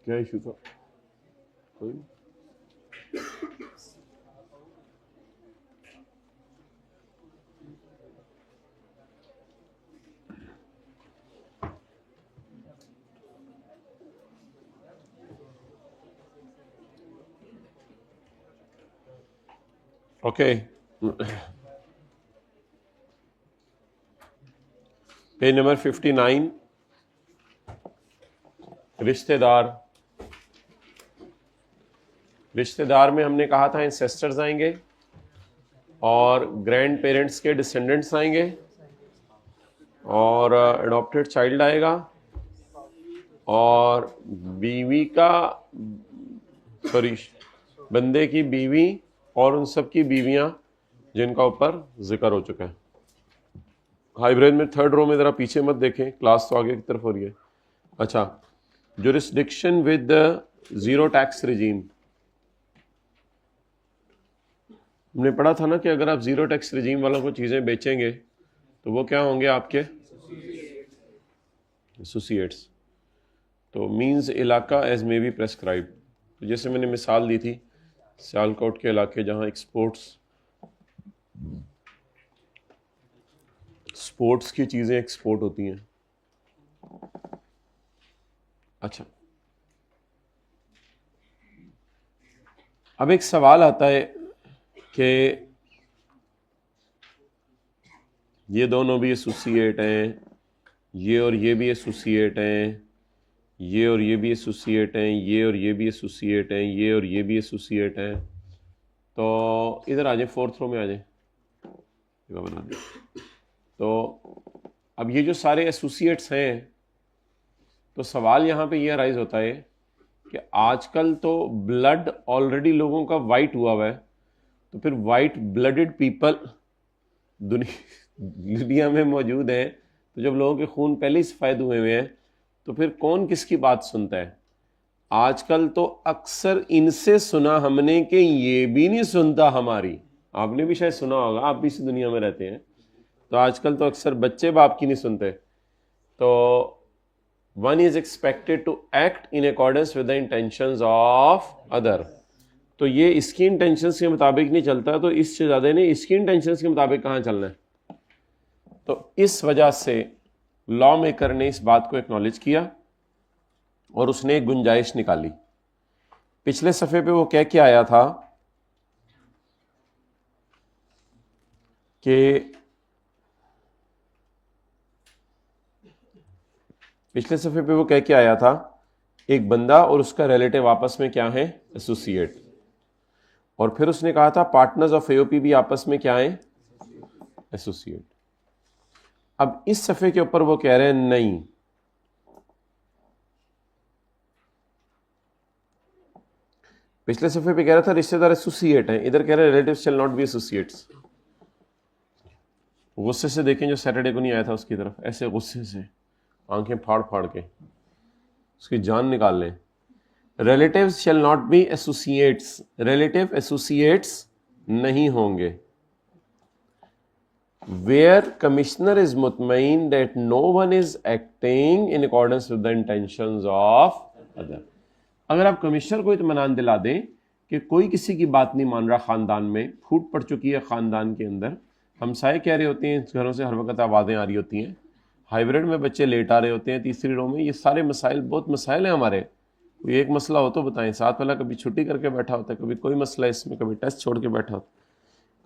क्या इशू था? कोई ओके। पेज नंबर 59, रिश्तेदार। रिश्तेदार में हमने कहा था इंसेस्टर्स आएंगे और ग्रैंड पेरेंट्स के डिसेंडेंट्स आएंगे और अडॉप्टेड चाइल्ड आएगा और बीवी का, सॉरी, बंदे की बीवी और उन सब की बीवियां जिनका ऊपर जिक्र हो चुका है। हाइब्रिड में थर्ड रो में जरा पीछे मत देखें, क्लास तो आगे की तरफ हो रही है। अच्छा, jurisdiction with zero tax regime. हमने पढ़ा था ना कि अगर आप जीरो टैक्स रिजीम वालों को चीजें बेचेंगे तो वो क्या होंगे? आपके एसोसिएट्स। तो मींस इलाका एज मे बी प्रेस्क्राइब। तो जैसे मैंने मिसाल दी थी सियालकोट के इलाके जहां स्पोर्ट्स की चीजें एक्सपोर्ट होती हैं। अच्छा, अब एक सवाल आता है कि ये दोनों भी एसोसिएट हैं, ये और ये भी एसोसिएट हैं, ये और ये भी एसोसिएट हैं, ये और ये भी एसोसिएट हैं, ये और ये भी एसोसिएट हैं। तो इधर आ जाए, फोर्थ रो में आ जाए, बना दें। तो अब ये जो सारे एसोसिएट्स हैं, तो सवाल यहाँ पे ये राइज होता है कि आजकल तो ब्लड ऑलरेडी लोगों का वाइट हुआ है, तो फिर वाइट ब्लडेड पीपल दुनिया में मौजूद हैं, तो जब लोगों के खून पहले ही सफेद हुए हुए हैं तो फिर कौन किसकी बात सुनता है? आजकल तो अक्सर इनसे सुना हमने कि ये भी नहीं सुनता हमारी। आपने भी शायद सुना होगा, आप भी इस दुनिया में रहते हैं। तो आजकल तो अक्सर बच्चे बाप की नहीं सुनते। तो one is expected to act in accordance with the intentions of other. तो ये इसकी इंटेंशंस के मुताबिक नहीं चलता, तो इस शहजादे ने इसकी इंटेंशंस के मुताबिक कहाँ चलना है? तो इस वजह से लॉ मेकर ने इस बात को एक्नॉलेज किया और उसने एक गुंजाइश निकाली। पिछले सफ़े पे वो कह के आया था कि एक बंदा और उसका रिलेटिव आपस में क्या है? एसोसिएट। और फिर उसने कहा था पार्टनर्स ऑफ एओपी भी आपस में क्या है? एसोसिएट। अब इस सफ़े के ऊपर वो कह रहे हैं नहीं, पिछले सफ़े पे कह रहा था रिश्तेदार एसोसिएट हैं, इधर कह रहे हैं relatives shell not B associates. गुस्से से देखें जो सैटरडे को नहीं आया था उसकी तरफ, ऐसे गुस्से से आंखें फाड़ फाड़ के उसकी जान निकाल लें। Relatives shell not B associates, relative associates नहीं होंगे। Where commissioner is mutmain that no one is acting in accordance with the intentions of other। अगर आप कमिश्नर को इत्मीनान दिला दें कि कोई किसी की बात नहीं मान रहा, खानदान में फूट पड़ चुकी है, खानदान के अंदर हमसाए कह रहे होते हैं, घरों से हर वक्त आवाज़ें आ रही होती हैं, हाइब्रिड में बच्चे लेट आ रहे होते हैं, तीसरी रो में, ये सारे मसाइल, बहुत मसाइल हैं हमारे। कोई एक मसला हो तो बताएं। साथ वाला कभी छुट्टी करके बैठा होता है, कभी कोई मसला है इसमें, कभी टेस्ट छोड़ के बैठा होता है,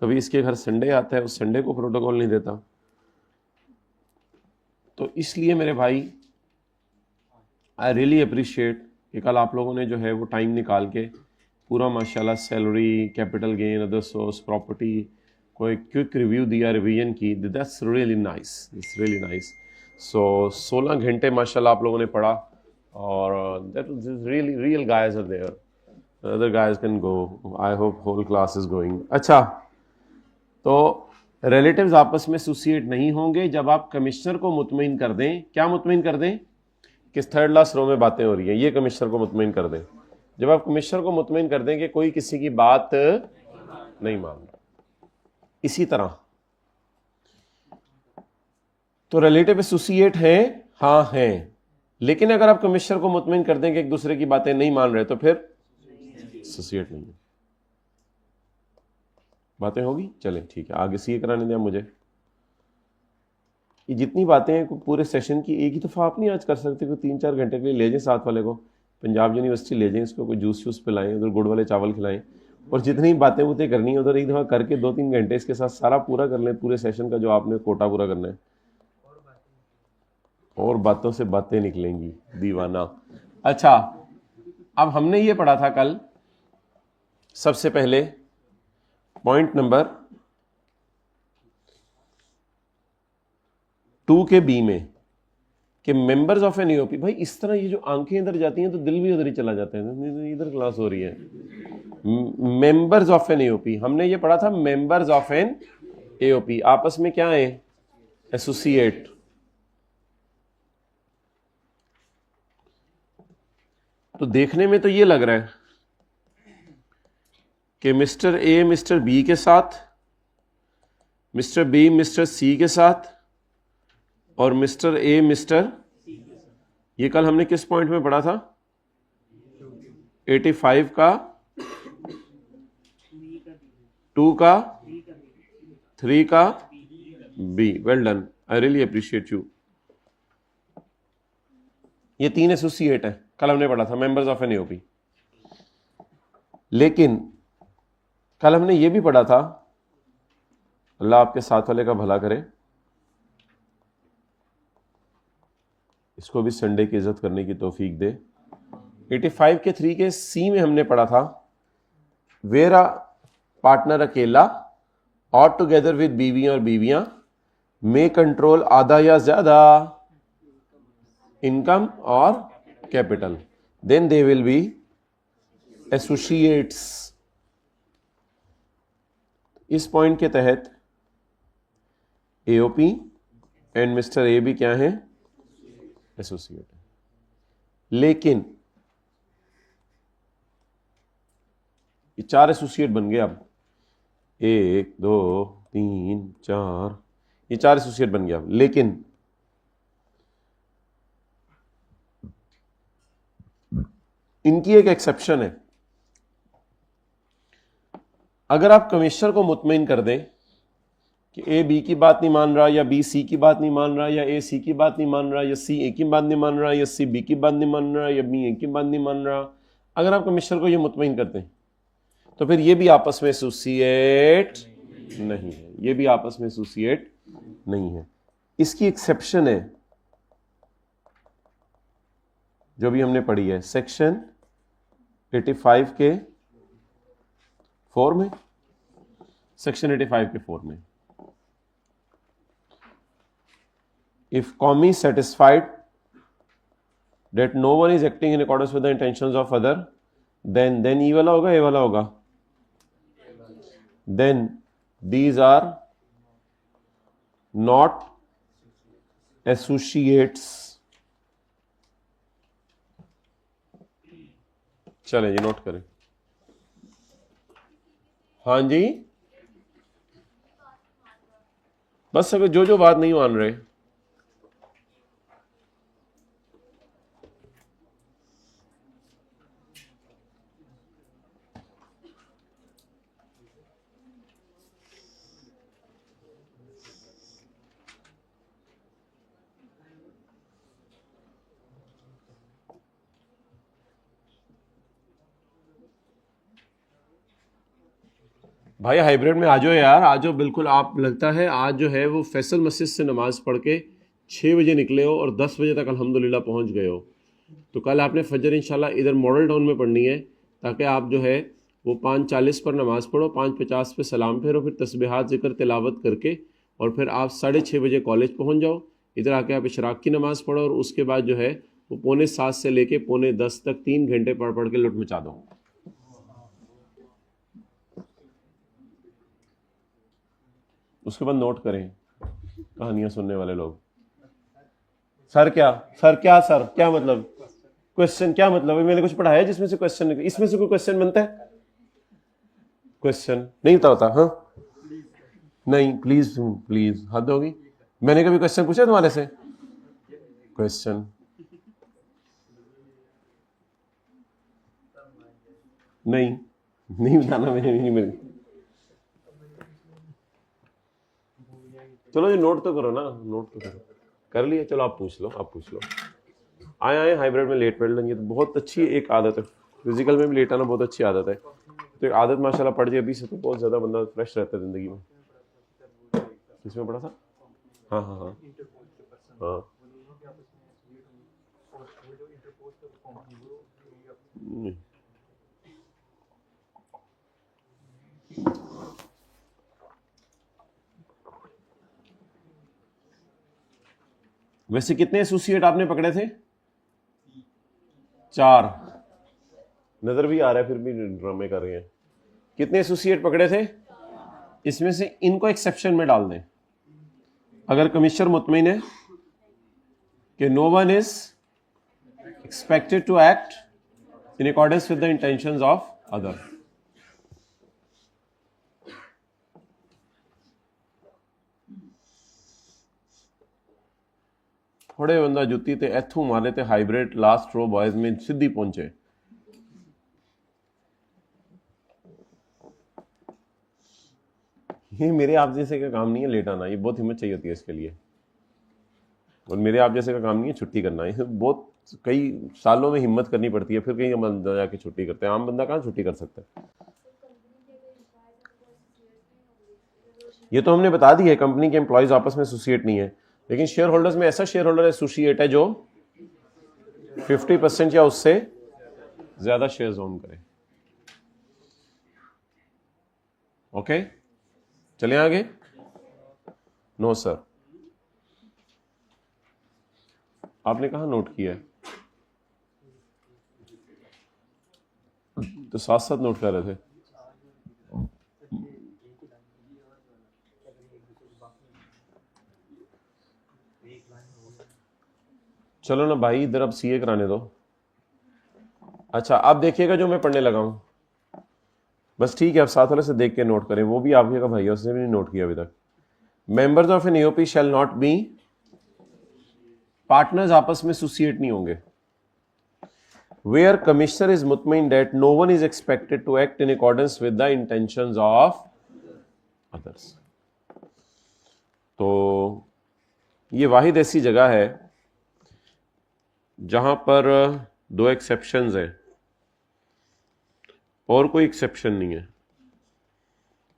कभी इसके घर संडे आता है, उस संडे को प्रोटोकॉल नहीं देता। तो इसलिए मेरे भाई आई रियली अप्रिशिएट कि कल आप लोगों ने जो है वो टाइम निकाल के पूरा माशाल्लाह salary, capital gain, other source, property को एक क्विक रिव्यू दिया, रिवीजन की। That's really nice, it's really nice. So 16 घंटे माशाल्लाह आप लोगों ने पढ़ा और that is really real guys are there, other guys can go, I hope whole class is going. अच्छा, तो रिलेटिव्स आपस में एसोसिएट नहीं होंगे जब आप कमिश्नर को मुतमईन कर दें। क्या मुतमईन कर दें? किस थर्ड लास्ट रो में बातें हो रही हैं, ये कमिश्नर को मुतमईन कर दें। जब आप कमिश्नर को मुतमईन कर दें कि कोई किसी की बात नहीं मान रहा। इसी तरह तो रिलेटिव एसोसिएट हैं, हाँ हैं, लेकिन अगर आप कमिश्नर को मुतमईन कर दें कि एक दूसरे की बातें नहीं मान रहे तो फिर एसोसिएट नहीं है। बातें होगी, चलें ठीक है, आगे सीए कराने दें मुझे। ये जितनी बातें हैं पूरे सेशन की एक ही दफ़ा आप नहीं आज कर सकते, कोई 3-4 घंटे के लिए ले जाएं साथ वाले को, पंजाब यूनिवर्सिटी ले जाएं, इसको कोई जूस शूस पिलाएं, उधर गुड़ वाले चावल खिलाएं, और जितनी बातें वुतें करनी है उधर एक दफ़ा करके 2-3 घंटे इसके साथ सारा पूरा कर लें, पूरे सेशन का जो आपने कोटा पूरा करना है। और बातों से बातें निकलेंगी दीवाना। अच्छा, अब हमने ये पढ़ा था कल, सबसे पहले पॉइंट नंबर 2 के बी में कि मेंबर्स ऑफ एन एओपी, भाई इस तरह ये जो आंखें इधर जाती हैं तो दिल भी उधर ही चला जाता है, इधर क्लास हो रही है। मेंबर्स ऑफ एन एओपी, हमने ये पढ़ा था मेंबर्स ऑफ एन एओपी आपस में क्या है, एसोसिएट। तो देखने में तो ये लग रहा है कि मिस्टर ए मिस्टर बी के साथ, मिस्टर बी मिस्टर सी के साथ, और मिस्टर ए मिस्टर, ये कल हमने किस पॉइंट में पढ़ा था, 85 का, 2 का, 3 का B. Well done, I really appreciate you. ये 3 एसोसिएट है, कल हमने पढ़ा था मेंबर्स ऑफ एन एओपी। लेकिन कल हमने ये भी पढ़ा था, अल्लाह आपके साथ वाले का भला करे, इसको भी संडे की इज्जत करने की तौफीक दे। 85 के 3 के सी में हमने पढ़ा था, वेयर अ पार्टनर अकेला और टुगेदर विद बीवी और बीवियां मे कंट्रोल आधा या ज्यादा इनकम और capital, then they will be associates. इस पॉइंट के तहत एओपी एंड मिस्टर ए भी क्या है, एसोसिएट है। लेकिन ये 4 एसोसिएट बन गए, अब 1 2 3 4, ये 4 एसोसिएट बन गया। लेकिन इनकी एक एक्सेप्शन है, अगर आप कमिश्नर को मुतमईन कर दें कि ए बी की बात नहीं मान रहा, या बी सी की बात नहीं मान रहा, या ए सी की बात नहीं मान रहा, या सी ए की बात नहीं मान रहा, या सी बी की बात नहीं मान रहा, या बी ए की बात नहीं मान रहा, अगर आप कमिश्नर को ये मुतमईन करते हैं तो फिर ये भी आपस में एसोसिएट नहीं है, ये भी आपस में एसोसिएट नहीं है। इसकी एक्सेप्शन है जो भी हमने पढ़ी है सेक्शन 85 के 4 में, सेक्शन 85 के 4 में, if commi satisfied that no one is acting in accordance with the intentions of other, then ये वाला होगा, ये वाला होगा, then these are not associates। चलें जी, नोट करें। हाँ जी, बस अगर जो जो बात नहीं मान रहे, भाई हाइब्रिड में आ जाओ यार, आ जाओ बिल्कुल। आप लगता है आज जो है वो फैसल मस्जिद से नमाज पढ़ के 6 बजे निकले हो और 10 बजे तक अल्हम्दुलिल्लाह पहुंच गए हो। तो कल आपने फजर इंशाल्लाह इधर मॉडल टाउन में पढ़नी है, ताकि आप जो है वो 5:40 पर नमाज़ पढ़ो, 5:50 पे सलाम फेरो, फिर तस्बीहात ज़िक्र तिलावत करके और फिर आप 6:30 बजे कॉलेज पहुंच जाओ। इधर आके आप इशराक की नमाज़ पढ़ो और उसके बाद जो है वो 7:45 से लेके 9:45 तक 3 घंटे पढ़ पढ़ के लुट मचा दो। उसके बाद नोट करें कहानियां सुनने वाले लोग, सर क्या मतलब क्वेश्चन, क्या मतलब है? मैंने कुछ पढ़ाया जिसमें से क्वेश्चन, इसमें से कोई क्वेश्चन बनता है? क्वेश्चन नहीं होता। हाँ नहीं, प्लीज प्लीज, हद होगी। मैंने कभी क्वेश्चन पूछा तुम्हारे से? क्वेश्चन नहीं बताना, मैंने नहीं मेरे। चलो ये नोट तो करो ना, नोट तो करो। कर लिए? चलो आप पूछ लो। आए हाइब्रिड में लेट पढ़ लेंगे तो बहुत अच्छी एक आदत है। फिजिकल में भी लेट आना बहुत अच्छी आदत है। तो एक आदत माशाल्लाह पड़ जाए अभी से तो बहुत ज्यादा बंदा फ्रेश रहता है जिंदगी में। किसमें पढ़ा था? हाँ वैसे कितने एसोसिएट आपने पकड़े थे? 4। नजर भी आ रहा है, फिर भी ड्रामे कर रहे हैं। कितने एसोसिएट पकड़े थे? इसमें से इनको एक्सेप्शन में डाल दें। अगर कमिश्नर मुतमईन है कि no one is expected to act in accordance with the intentions of other. थोड़े बंदा जुत्ती ते इथों मारे ते हाइब्रिड लास्ट रो बॉयज में सीधी पहुंचे। ये मेरे आप जैसे का काम नहीं है लेट आना, ये बहुत हिम्मत चाहिए होती है इसके लिए। और मेरे आप जैसे का काम नहीं है छुट्टी करना, ये बहुत कई सालों में हिम्मत करनी पड़ती है, फिर कहीं हम जाके छुट्टी करते हैं। आम बंदा कहाँ छुट्टी कर सकता है? ये तो हमने बता दी है, कंपनी के एम्प्लॉयज आपस में एसोसिएट नहीं है। लेकिन शेयर होल्डर्स में ऐसा शेयर होल्डर एसोसिएट है जो 50% या उससे ज्यादा शेयर्स ओन करे। ओके, चले आगे। नो सर, आपने कहा नोट किया है? तो साथ साथ नोट कर रहे थे। चलो ना भाई, इधर अब सीए कराने दो। अच्छा, आप देखिएगा जो मैं पढ़ने लगा हूं, बस ठीक है। आप साथ वाले से देख के नोट करें, वो भी आपके का भाई, उसने भी नहीं नोट किया अभी तक। Members of an EOP shall not be, partners आपस में एसोसिएट नहीं होंगे। वेयर कमिश्नर इज मुतमईन that no one is expected to act in accordance with the intentions of others. तो ये वाहिद ऐसी जगह है जहां पर 2 एक्सेप्शंस हैं और कोई एक्सेप्शन नहीं है।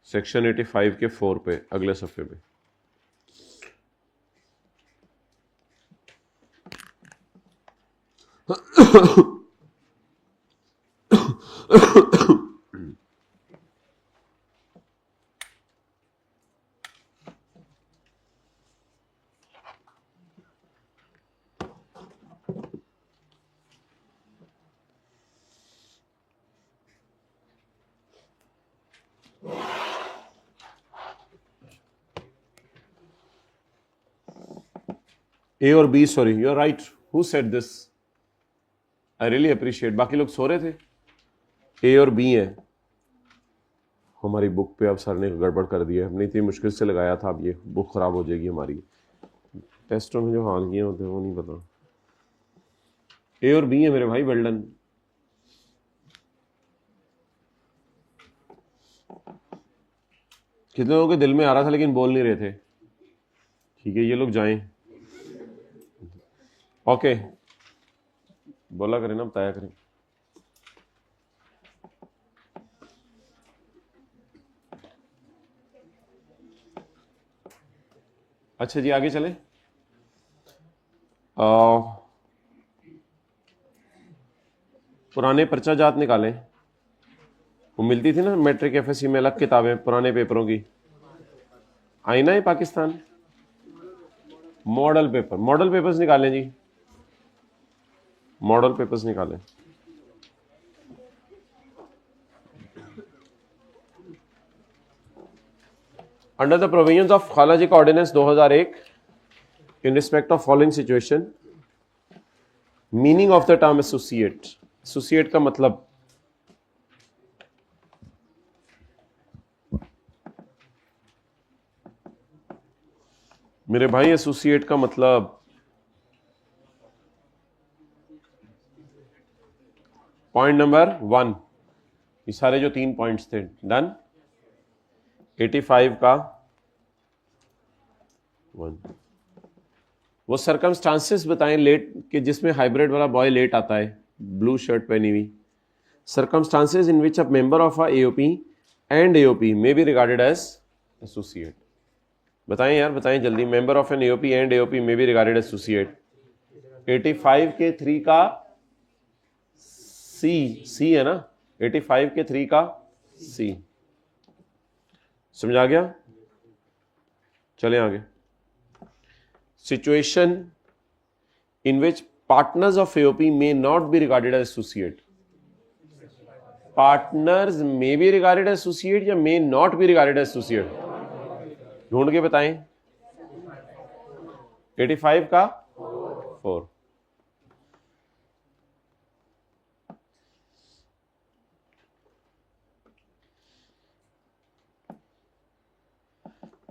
सेक्शन 85 के 4 पे, अगले सफ़े पे। ए और B, sorry you are right, who said this, I really appreciate. बाकी लोग सो रहे थे। ए और बी है हमारी बुक पे। अब सर ने गड़बड़ कर दिया, हमने इतनी मुश्किल से लगाया था, अब ये बुक खराब हो जाएगी हमारी। टेस्टों में जो हाल किए होते हैं वो नहीं पता। ए और बी है मेरे भाई, वेल डन। कितने लोगों के दिल में आ रहा था लेकिन बोल नहीं रहे थे। ठीक है, ये लोग जाएं। ओके, बोला करें ना, बताया करें। अच्छा जी, आगे चले। पुराने पर्चा जात निकालें। वो मिलती थी ना मैट्रिक एफएससी में अलग किताबें पुराने पेपरों की। आईना है Pakistan, model paper, model papers निकालें जी, मॉडल पेपर्स निकालें। अंडर द प्रोविजंस ऑफ खालाजी का ordinance 2001 in respect of following situation, meaning of the term associate, associate का मतलब मेरे भाई, एसोसिएट का मतलब पॉइंट नंबर 1, ये सारे जो 3 पॉइंट्स थे डन। 85 का 1, वो सर्कमस्टांसेस बताएं लेट कि जिसमें हाइब्रिड वाला बॉय लेट आता है, ब्लू शर्ट पहनी हुई। Circumstances in which a member of a AOP and AOP may be regarded as associate. बताएं यार, बताएं जल्दी। Member of an AOP and AOP may be regarded associate. 85 के 3 का सी है ना, 85 के 3 का सी। समझ आ गया? चलें आगे। Situation in which partners of AOP may not be regarded as associate. Partners may be regarded as associate या may not be regarded as associate? ढूंढ के बताएं। 85 का 4।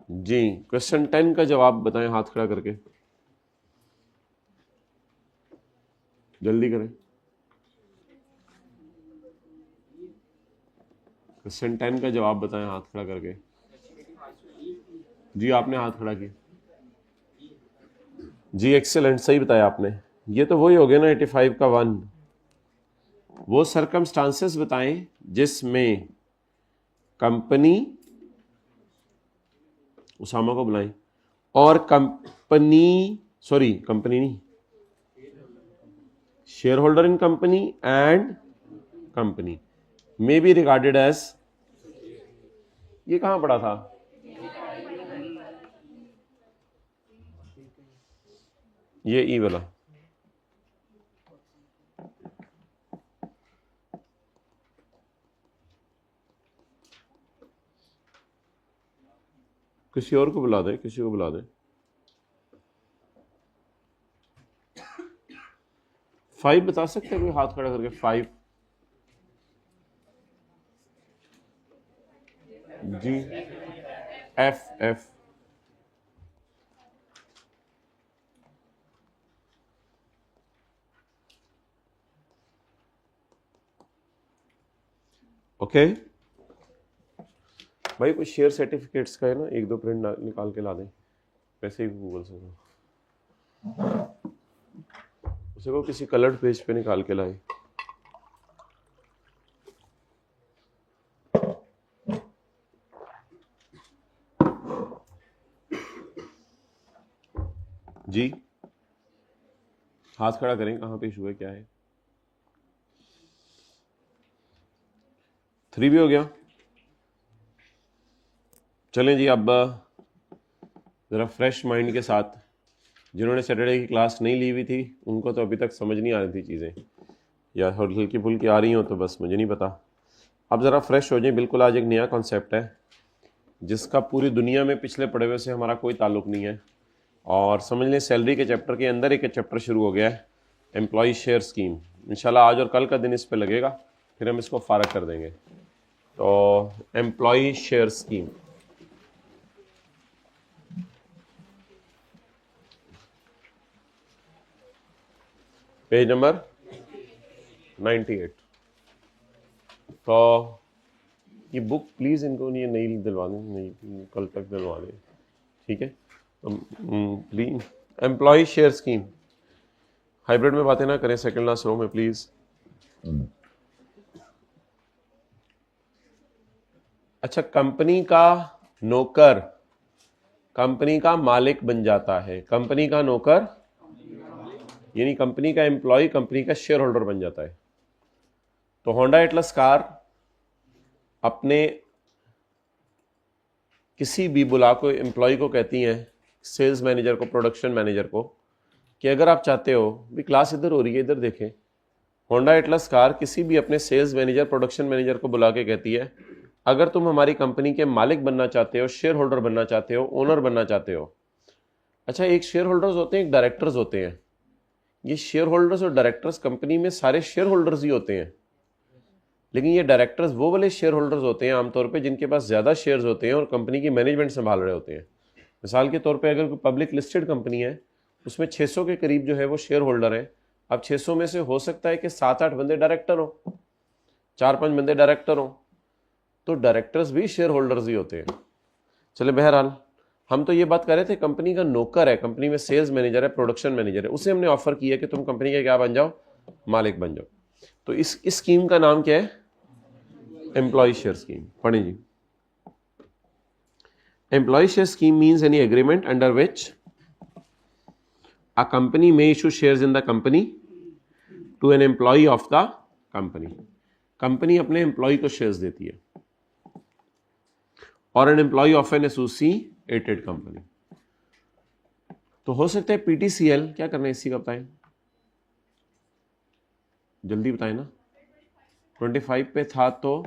जी, क्वेश्चन 10 का जवाब बताएं हाथ खड़ा करके, जल्दी करें। क्वेश्चन 10 का जवाब बताएं हाथ खड़ा करके। जी, आपने हाथ खड़ा किया। जी, एक्सेलेंट, सही बताया आपने। ये तो वही हो गया ना, 85 का 1। वो सर्कमस्टांसेस बताएं जिसमें कंपनी, उसामा को बुलाएं, और कंपनी, सॉरी कंपनी नहीं, share holder in company and company may be regarded as, ये कहां पड़ा था? ये ई वाला। किसी और को बुला दें, किसी को बुला दें। 5 बता सकते हैं कोई हाथ खड़ा करके? 5। जी, एफ। ओके भाई, कोई शेयर सर्टिफिकेट्स का है ना, 1-2 प्रिंट निकाल के ला दें, वैसे ही गूगल से उसे को किसी कलर्ड पेज पे निकाल के लाए। जी, हाथ खड़ा करें, कहां पे इशू है, क्या है? 3 भी हो गया। चलें जी, अब ज़रा फ्रेश माइंड के साथ, जिन्होंने सैटरडे की क्लास नहीं ली हुई थी उनको तो अभी तक समझ नहीं आ रही थी चीज़ें, या हल्की फुल्की आ रही हो तो बस मुझे नहीं पता। अब ज़रा फ्रेश हो जाए बिल्कुल। आज एक नया कॉन्सेप्ट है जिसका पूरी दुनिया में पिछले पढ़े हुए से हमारा कोई ताल्लुक नहीं है, और समझ लें सैलरी के चैप्टर के अंदर एक चैप्टर शुरू हो गया है, एम्प्लॉय शेयर स्कीम। इंशाल्लाह आज और कल का दिन इस पे लगेगा, फिर हम इसको फारग कर देंगे। तो employ share scheme, page number 98। तो ये बुक प्लीज़ इनको ये नहीं दिलवा दें, नहीं कल तक दिलवा दें, ठीक है? Please, employ share scheme, hybrid में बातें ना करें, सेकंड लास्ट रो में प्लीज। अच्छा, कंपनी का नौकर कंपनी का मालिक बन जाता है। कंपनी का नौकर यानी कंपनी का एम्प्लॉय कंपनी का शेयर होल्डर बन जाता है। तो होंडा एटलस कार अपने किसी भी बुला को, एम्प्लॉय को कहती हैं, सेल्स मैनेजर को, प्रोडक्शन मैनेजर को, कि अगर आप चाहते हो, भी क्लास इधर हो रही है, इधर देखें। होंडा एटलस कार किसी भी अपने सेल्स मैनेजर, प्रोडक्शन मैनेजर को बुला के कहती है, अगर तुम हमारी कंपनी के मालिक बनना चाहते हो, शेयर होल्डर बनना चाहते हो, ओनर बनना चाहते हो। अच्छा, एक शेयर होल्डर्स होते हैं, एक डायरेक्टर्स होते हैं। ये शेयर होल्डर्स और डायरेक्टर्स कंपनी में सारे शेयर होल्डर्स ही होते हैं, लेकिन ये डायरेक्टर्स वो वाले शेयर होल्डर्स होते हैं आमतौर पे जिनके पास ज़्यादा शेयर्स होते हैं और कंपनी की मैनेजमेंट संभाल रहे होते हैं। मिसाल के तौर पे अगर कोई पब्लिक लिस्टेड कंपनी है उसमें 600 के करीब जो है वो शेयर होल्डर हैं। अब 600 में से हो सकता है कि 7-8 बंदे डायरेक्टर हो, 4-5 बंदे डायरेक्टर हो, तो डायरेक्टर्स भी शेयर होल्डर्स ही होते हैं। चले बहरहाल हम तो ये बात कर रहे थे, कंपनी का नौकर है, कंपनी में सेल्स मैनेजर है, प्रोडक्शन मैनेजर है, उसे हमने ऑफर किया कि तुम कंपनी के क्या बन जाओ, मालिक बन जाओ। तो इस स्कीम का नाम क्या है, एम्प्लॉय शेयर स्कीम। पढ़ें जी। Employ share scheme means any agreement under which a company may issue shares in the company to an employee of the company। Company अपने एम्प्लॉय को शेयर्स देती है, और an employee of an associated company. तो हो सकता है PTCL, क्या करना है इसी का बताएं, जल्दी बताएं ना। 25 पे था तो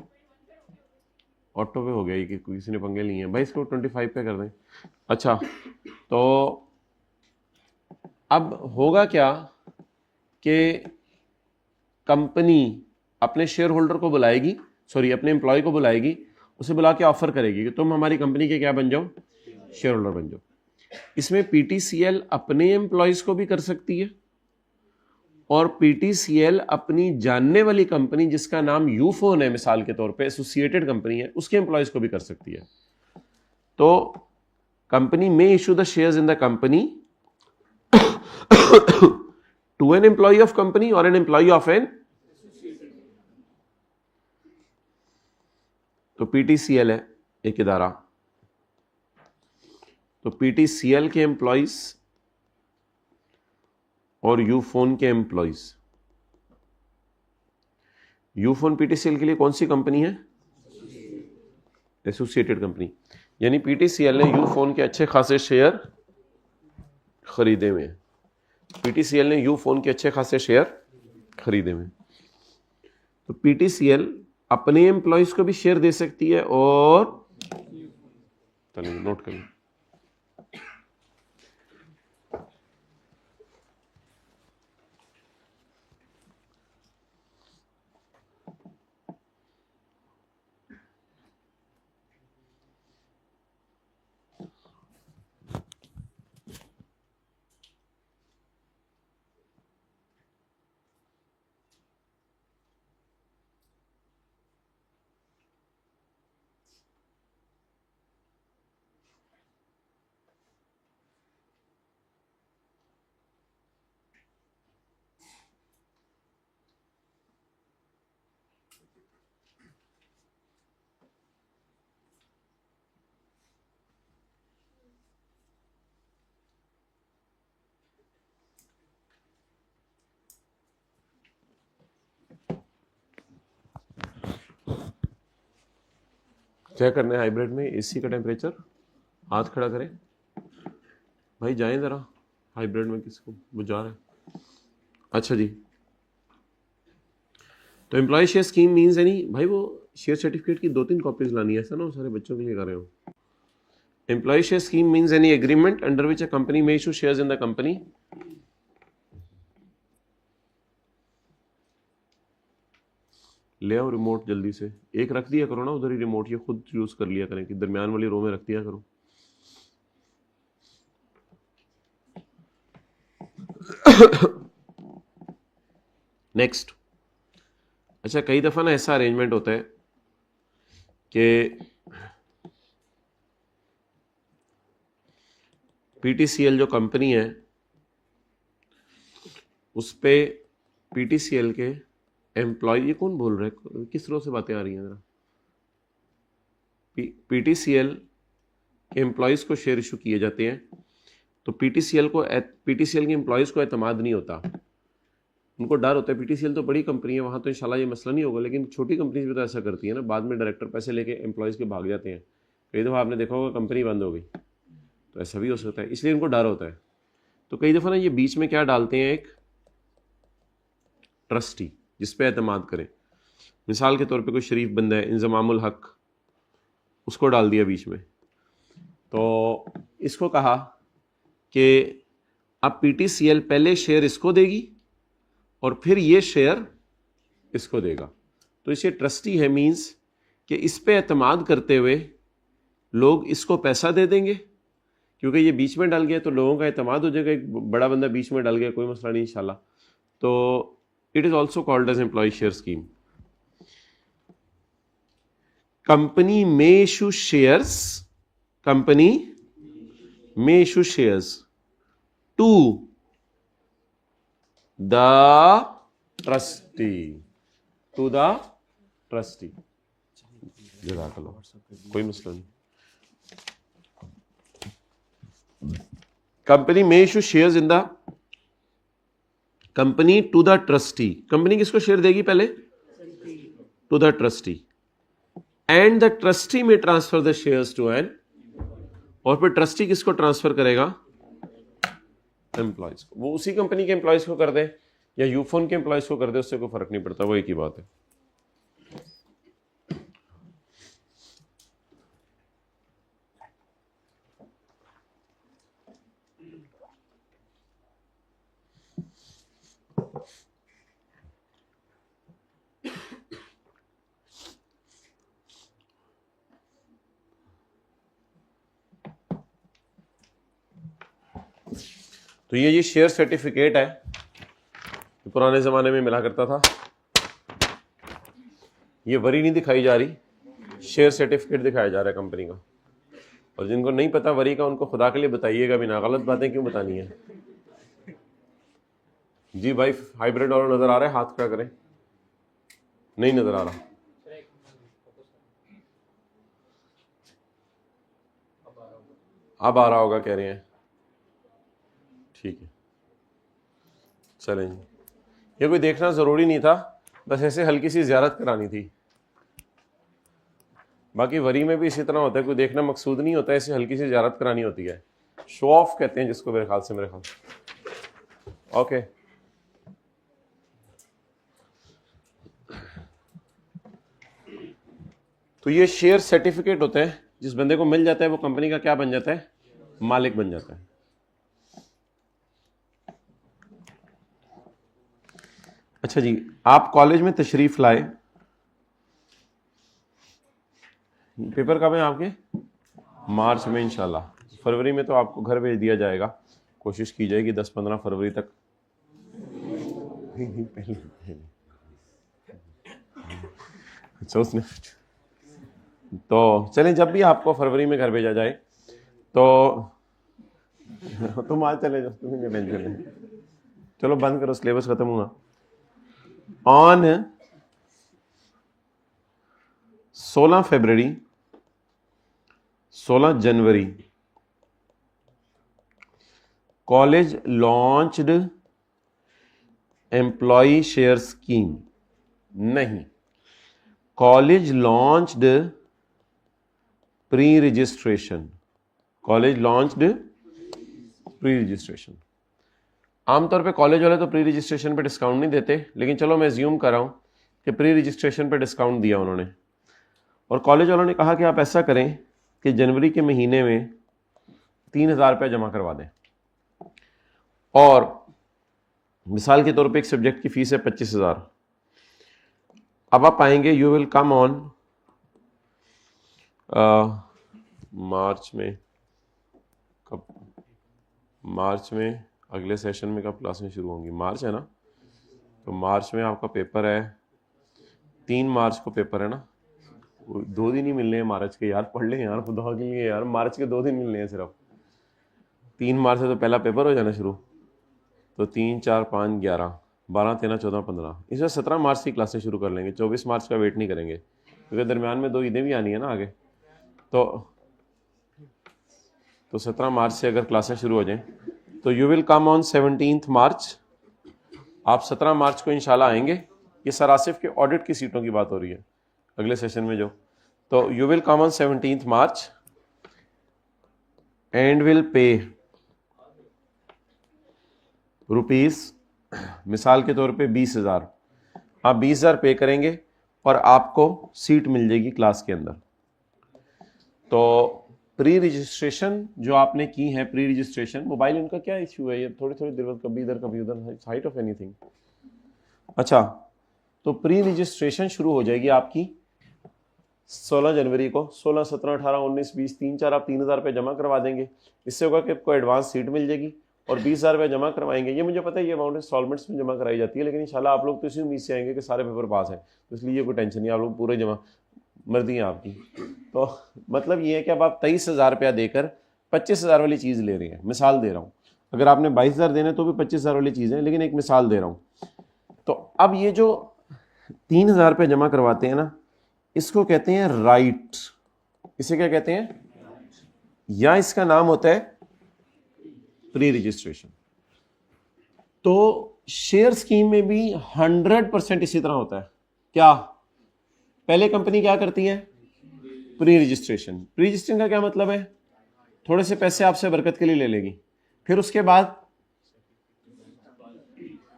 ऑटो पे हो गया, कि किसी ने पंगे लिए हैं भाई, इसको 25 पे कर दें। अच्छा, तो अब होगा क्या कि कंपनी अपने शेयर होल्डर को बुलाएगी, सॉरी अपने एम्प्लॉय को बुलाएगी, उसे बुला के ऑफर करेगी कि तुम हमारी कंपनी के क्या बन जाओ, शेयर होल्डर बन जाओ। इसमें पीटीसीएल अपने एम्प्लॉयज को भी कर सकती है, और पीटीसीएल अपनी जानने वाली कंपनी जिसका नाम यूफोन है मिसाल के तौर पे, एसोसिएटेड कंपनी है, उसके एम्प्लॉयज को भी कर सकती है। तो company may issue the shares in the company to an employee of company or an employee of an, तो पीटीसीएल है एक इदारा, तो पीटीसीएल के एम्प्लॉइज और यूफोन के एम्प्लॉइज। यूफोन पीटीसीएल के लिए कौन सी कंपनी है, एसोसिएटेड कंपनी। यानी पीटीसीएल ने यूफोन के अच्छे खासे शेयर खरीदे हुए हैं, पीटीसीएल ने यूफोन के अच्छे खासे शेयर खरीदे हुए। तो पीटीसीएल अपने एम्प्लॉयज को भी शेयर दे सकती है, और चलिए नोट करिए, क्या करना है हाइब्रिड में, एसी का टेम्परेचर, हाथ खड़ा करें भाई, जाएं जरा हाइब्रिड में, किसको बुझा रहे हैं। अच्छा जी, तो employ share scheme means any, भाई वो शेयर सर्टिफिकेट की 2-3 कॉपीज लानी है, ऐसा ना वो सारे बच्चों के लिए कर रहे हो। Employ share scheme means any agreement under which a company may issue shares in the company. ले आओ रिमोट जल्दी से, एक रख दिया करो ना उधर ही रिमोट, ये खुद यूज कर लिया करें कि दरमियान वाली रो में रख दिया करो। नेक्स्ट, अच्छा कई दफा ना ऐसा अरेंजमेंट होता है कि पीटीसीएल जो कंपनी है उस पे पीटीसीएल के एम्प्लॉय, ये कौन बोल रहा है, किस तरह से बातें आ रही हैं जरा, पीटीसीएल के एम्प्लॉयज को शेयर इशू किए जाते हैं। तो पीटीसीएल के एम्प्लॉयज को एतमाद नहीं होता, उनको डर होता है, पीटीसीएल तो बड़ी कंपनी है, वहाँ तो इंशाल्लाह ये मसला नहीं होगा, लेकिन छोटी कंपनीज भी तो ऐसा करती है ना, बाद में डायरेक्टर पैसे लेके एम्प्लॉयज़ के भाग जाते हैं। कई दफ़ा आपने देखा होगा कंपनी बंद हो गई, तो ऐसा भी हो सकता है, इसलिए उनको डर होता है। तो कई दफ़ा ना ये बीच में क्या डालते हैं, एक ट्रस्टी जिस पे एतमाद करें। मिसाल के तौर पे कोई शरीफ बंदा है, इंज़मामुल हक, उसको डाल दिया बीच में। तो इसको कहा कि अब पीटीसीएल पहले शेयर इसको देगी और फिर ये शेयर इसको देगा। तो इसे ट्रस्टी है मीन्स कि इस पे एतमाद करते हुए लोग इसको पैसा दे देंगे, क्योंकि ये बीच में डल गया तो लोगों का एतमाद हो जाएगा, एक बड़ा बंदा बीच में डल गया, कोई मसला नहीं इंशाल्लाह। तो it is also called as employ share scheme. Company may issue shares, company may issue shares to the trustee, to the trustee. कोई मसला नहीं। Company may issue shares in the company to the trustee. Company किसको share देगी पहले? To the trustee. And the trustee may transfer the shares to an, और फिर trustee किसको transfer करेगा? एम्प्लॉयज को। वो उसी कंपनी के एम्प्लॉयज को कर दे या यूफोन के एम्प्लॉयज को कर दे, उससे कोई फर्क नहीं पड़ता, वो एक ही बात है। तो ये शेयर सर्टिफिकेट है, तो पुराने ज़माने में मिला करता था। ये वरी नहीं दिखाई जा रही, शेयर सर्टिफिकेट दिखाया जा रहा है कंपनी का। और जिनको नहीं पता वरी का, उनको खुदा के लिए बताइएगा भी ना, गलत बातें क्यों बतानी है। जी भाई, हाइब्रिड और नज़र आ रहा है? हाथ खड़ा करें। नहीं नज़र आ रहा। अब आ रहा होगा कह रहे हैं, ठीक है चलें जी। ये कोई देखना ज़रूरी नहीं था, बस ऐसे हल्की सी ज़ियारत करानी थी। बाकी वरी में भी इसी तरह होता है, कोई देखना मकसूद नहीं होता, ऐसे हल्की सी ज़ियारत करानी होती है। शो ऑफ कहते हैं जिसको, मेरे ख्याल से, ओके। तो ये शेयर सर्टिफिकेट होते हैं, जिस बंदे को मिल जाता है वो कंपनी का क्या बन जाता है? मालिक बन जाता है। अच्छा जी, आप कॉलेज में तशरीफ लाए, पेपर कब है आपके? मार्च में इंशाल्लाह। फरवरी में तो आपको घर भेज दिया जाएगा, कोशिश की जाएगी 10-15 फरवरी तक। अच्छा उसने, तो चलें, जब भी आपको फरवरी में घर भेजा जाए तो तुम आज चले जाओ, तुम्हें टेंशन है। चलो बंद करो, सिलेबस खत्म हुआ। On 16 February 16 January college launched employ share scheme. नहीं, college launched pre registration. College launched pre registration. आमतौर पे कॉलेज वाले तो प्री रजिस्ट्रेशन पे डिस्काउंट नहीं देते, लेकिन चलो मैं ज्यूम कर रहा हूं कि प्री रजिस्ट्रेशन पे डिस्काउंट दिया उन्होंने। और कॉलेज वालों ने कहा कि आप ऐसा करें कि जनवरी के महीने में 3,000 रुपया जमा करवा दें, और मिसाल के तौर पे एक सब्जेक्ट की फीस है 25,000। अब आप पाएंगे you will come on March में, कब? मार्च में अगले सेशन में कब क्लासें शुरू होंगी? मार्च है ना, तो मार्च में आपका पेपर है, 3 मार्च को पेपर है ना। 2 दिन ही मिलने हैं मार्च के, यार पढ़ लें यार खुदा के लिए यार, मार्च के 2 दिन मिलने हैं सिर्फ। 3 मार्च से तो पहला पेपर हो जाना शुरू, तो 3, 4, 5, 11, 12, 13, 14, 15, इस 17 मार्च से क्लासें शुरू कर लेंगे। 24 मार्च का वेट नहीं करेंगे, क्योंकि दरमियान में 2 ईदें भी आनी है ना आगे। तो 17 मार्च से अगर क्लासें शुरू हो जाएं तो यू विल कम ऑन 17 मार्च। आप 17 मार्च को इंशाल्लाह आएंगे। ये सरासिफ के ऑडिट की सीटों की बात हो रही है अगले सेशन में जो। तो you will come on 17 March and will pay rupees, मिसाल के तौर पे 20,000। आप 20,000 पे करेंगे और आपको सीट मिल जाएगी क्लास के अंदर। तो प्री रजिस्ट्रेशन जो आपने की है, प्री रजिस्ट्रेशन, मोबाइल इनका क्या इश्यू है, ये थोड़ी थोड़ी देर बाद कभी इधर कभी उधर, हाइट ऑफ एनीथिंग। अच्छा, तो प्री रजिस्ट्रेशन शुरू हो जाएगी आपकी 16 जनवरी को। 16, 17, 18, 19, 20, 3-4 आप 3,000 रुपये जमा करवा देंगे। इससे होगा कि आपको एडवांस सीट मिल जाएगी और 20,000 रुपये जमा करवाएंगे। ये मुझे पता है ये अमाउंट इंस्टॉलमेंट्स में जमा कराई जाती है, लेकिन इंशाल्लाह आप लोग तो इसी उम्मीद से आएंगे कि सारे पेपर पास हैं, तो इसलिए ये कोई टेंशन नहीं, आप लोग पूरे जमा, मर्जी है आपकी। तो मतलब ये है कि अब आप 23,000 रुपया देकर 25,000 वाली चीज़ ले रहे हैं। मिसाल दे रहा हूँ, अगर आपने 22,000 देने तो भी 25,000 वाली चीज़ है, लेकिन एक मिसाल दे रहा हूँ। तो अब ये जो 3,000 रुपये जमा करवाते हैं ना, इसको कहते हैं राइट। इसे क्या कहते हैं? या इसका नाम होता है प्री रजिस्ट्रेशन। तो शेयर स्कीम में भी 100% इसी तरह होता है। क्या पहले कंपनी क्या करती है? Pre registration. प्री रजिस्ट्रेशन का क्या मतलब है? थोड़े से पैसे आपसे बरकत के लिए ले लेगी, फिर उसके बाद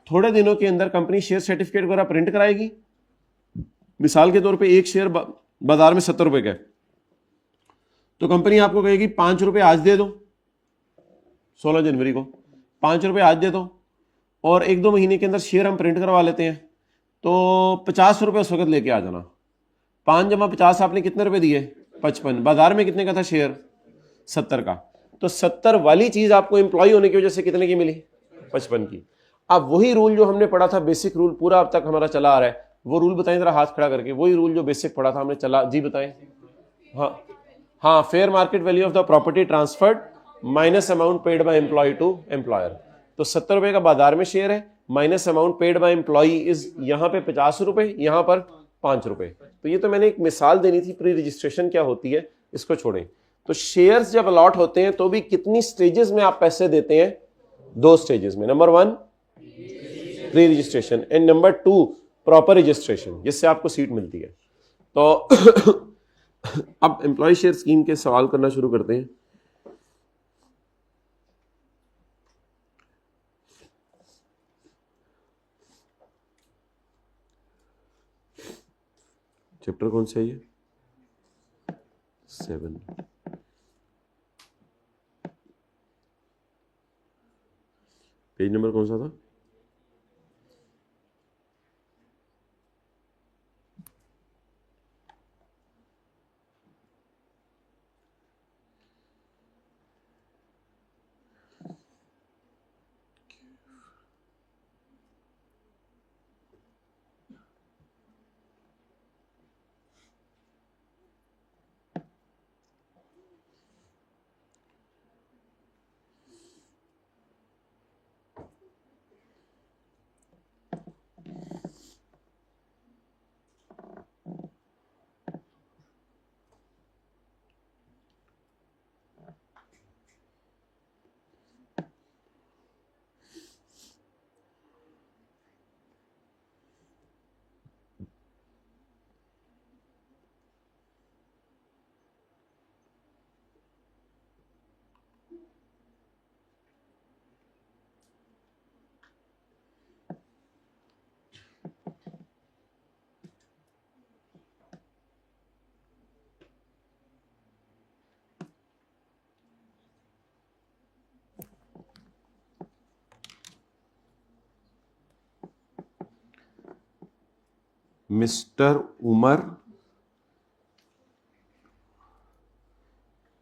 थोड़े दिनों के अंदर कंपनी शेयर सर्टिफिकेट वगैरह प्रिंट कराएगी। मिसाल के तौर पे एक शेयर बाजार में 70 रुपए का है, तो कंपनी आपको कहेगी 5 रुपए आज दे दो, 16 जनवरी को 5 रुपए आज दे दो, और 1-2 महीने के अंदर शेयर हम प्रिंट करवा लेते हैं, तो 50 रुपए उस वक्त लेके आ जाना। 5 जमा 50 आपने कितने रुपए दिए? 55। बाजार में कितने का था शेयर? 70 का। तो 70 वाली चीज आपको एम्प्लॉय होने की वजह से कितने की मिली? 55 की। अब वही रूल जो हमने पढ़ा था, बेसिक रूल पूरा अब तक हमारा चला आ रहा है, वो रूल बताएं जरा हाथ खड़ा करके। वही रूल जो बेसिक पढ़ा था हमने, चला जी बताएं। हाँ, fair market value of the property transferred minus amount paid by employee to employer. तो 70 रुपए का बाजार में शेयर है, minus amount paid by employee is यहां पे 50 रुपए, यहां पर 5 रुपए। तो ये तो मैंने एक मिसाल देनी थी प्री रजिस्ट्रेशन क्या होती है, इसको छोड़ें। तो शेयर्स जब अलॉट होते हैं तो भी कितनी स्टेजेस में आप पैसे देते हैं? 2 स्टेजेस में। Number 1 pre registration and number 2 proper registration, जिससे आपको सीट मिलती है। तो अब एम्प्लॉय शेयर स्कीम के सवाल करना शुरू करते हैं। चैप्टर कौन सा है ये? 7। पेज नंबर कौन सा था? Mr. Umar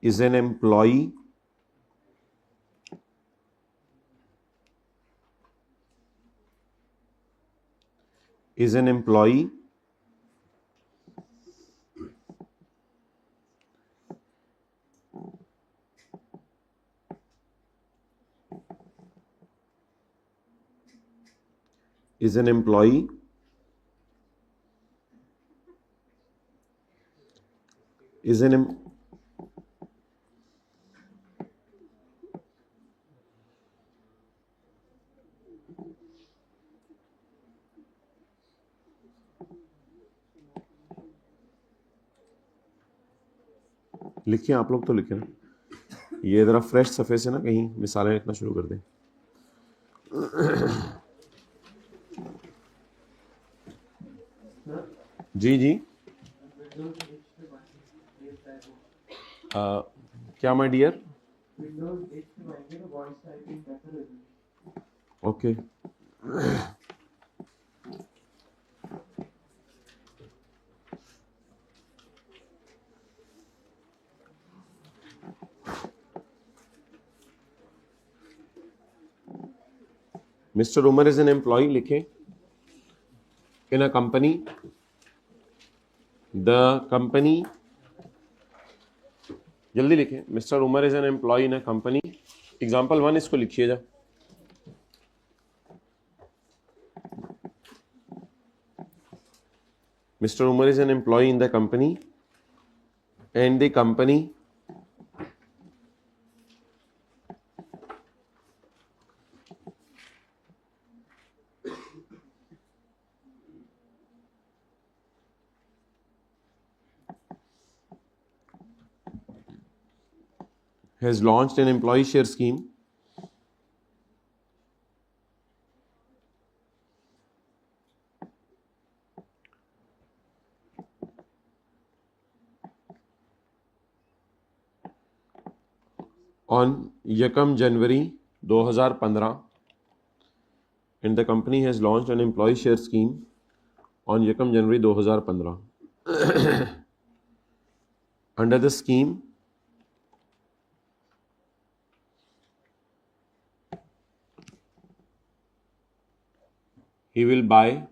is an employee is an employee is an employee is an em- लिखिए आप लोग तो लिखे ना, ये जरा फ्रेश सफ़े से ना कहीं मिसालें लिखना शुरू कर दें। जी जी, क्या माय डियर? विंडोज 8 से मांगेंगे तो वॉइस टाइपिंग बेहतर होगी। Okay. Mister Umar is an employee लिखे in a company. The company, जल्दी लिखें, mister Umar is an employee in a company. Example 1 इसको लिखिएगा. Mister Umar is an employee in the company and the company has launched an employee share scheme on Yakam January 2015, and the company has launched an employee share scheme on Yakam January 2015. Under the scheme, he will buy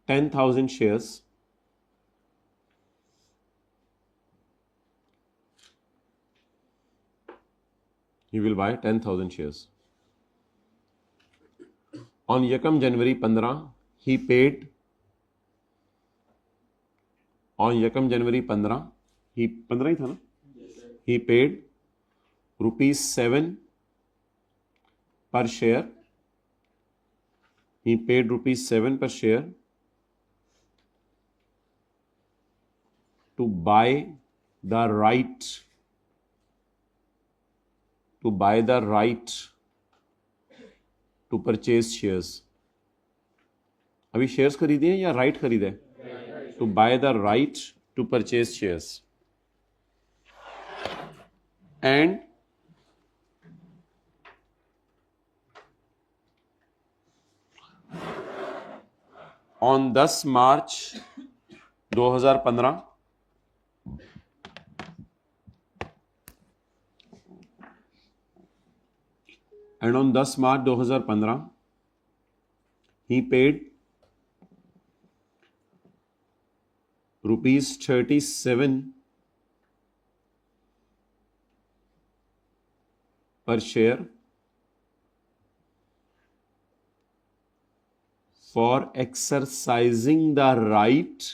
10,000 shares on Yakam January 15. He paid on Yakam January 15. He 15 ही था ना? He paid ₹7 per share. He paid ₹7 per share to buy the right to purchase shares. अभी shares खरीदे हैं या right खरीदे? To buy the right to purchase shares. And on 10 March 2015 and on 10 March 2015 he paid ₹37 per share for exercising the right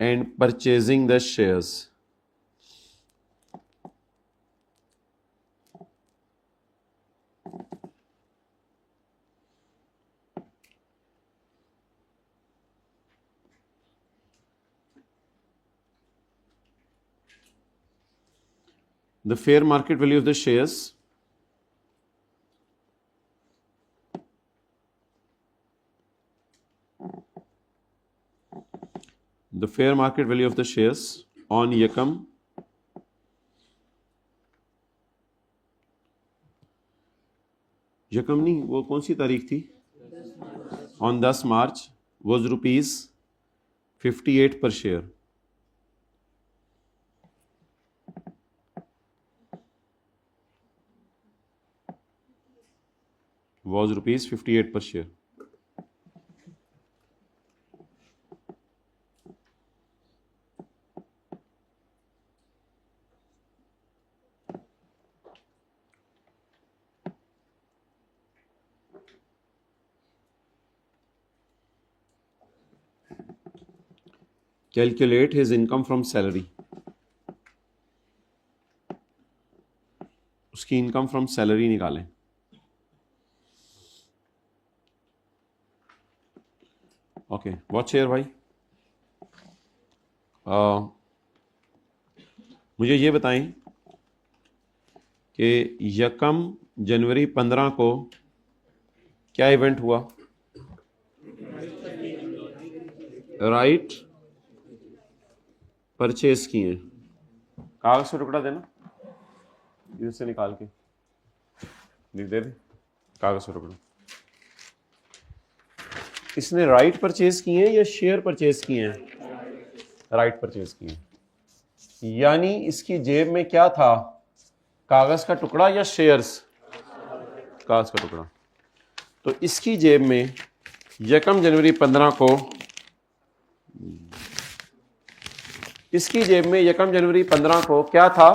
and purchasing the shares. The fair market value of the shares on Yakam नहीं, वो कौन सी तारीख थी? On 10 March was ₹58 per share. Was ₹58 per share. Calculate his income from salary. उसकी income from salary निकालें. Okay, watch share भाई. मुझे ये बताएं कि यकम जनवरी 15 को क्या इवेंट हुआ? राइट परचेज किए। कागज का टुकड़ा देना, इधर से निकाल के दे दे कागज का टुकड़ा। इसने राइट परचेज किए या शेयर परचेज किए हैं? राइट परचेज किए। यानी इसकी जेब में क्या था? कागज का टुकड़ा या शेयर्स? कागज का टुकड़ा। तो इसकी जेब में 1 जनवरी 15 को, इसकी जेब में 1 जनवरी 15 को क्या था?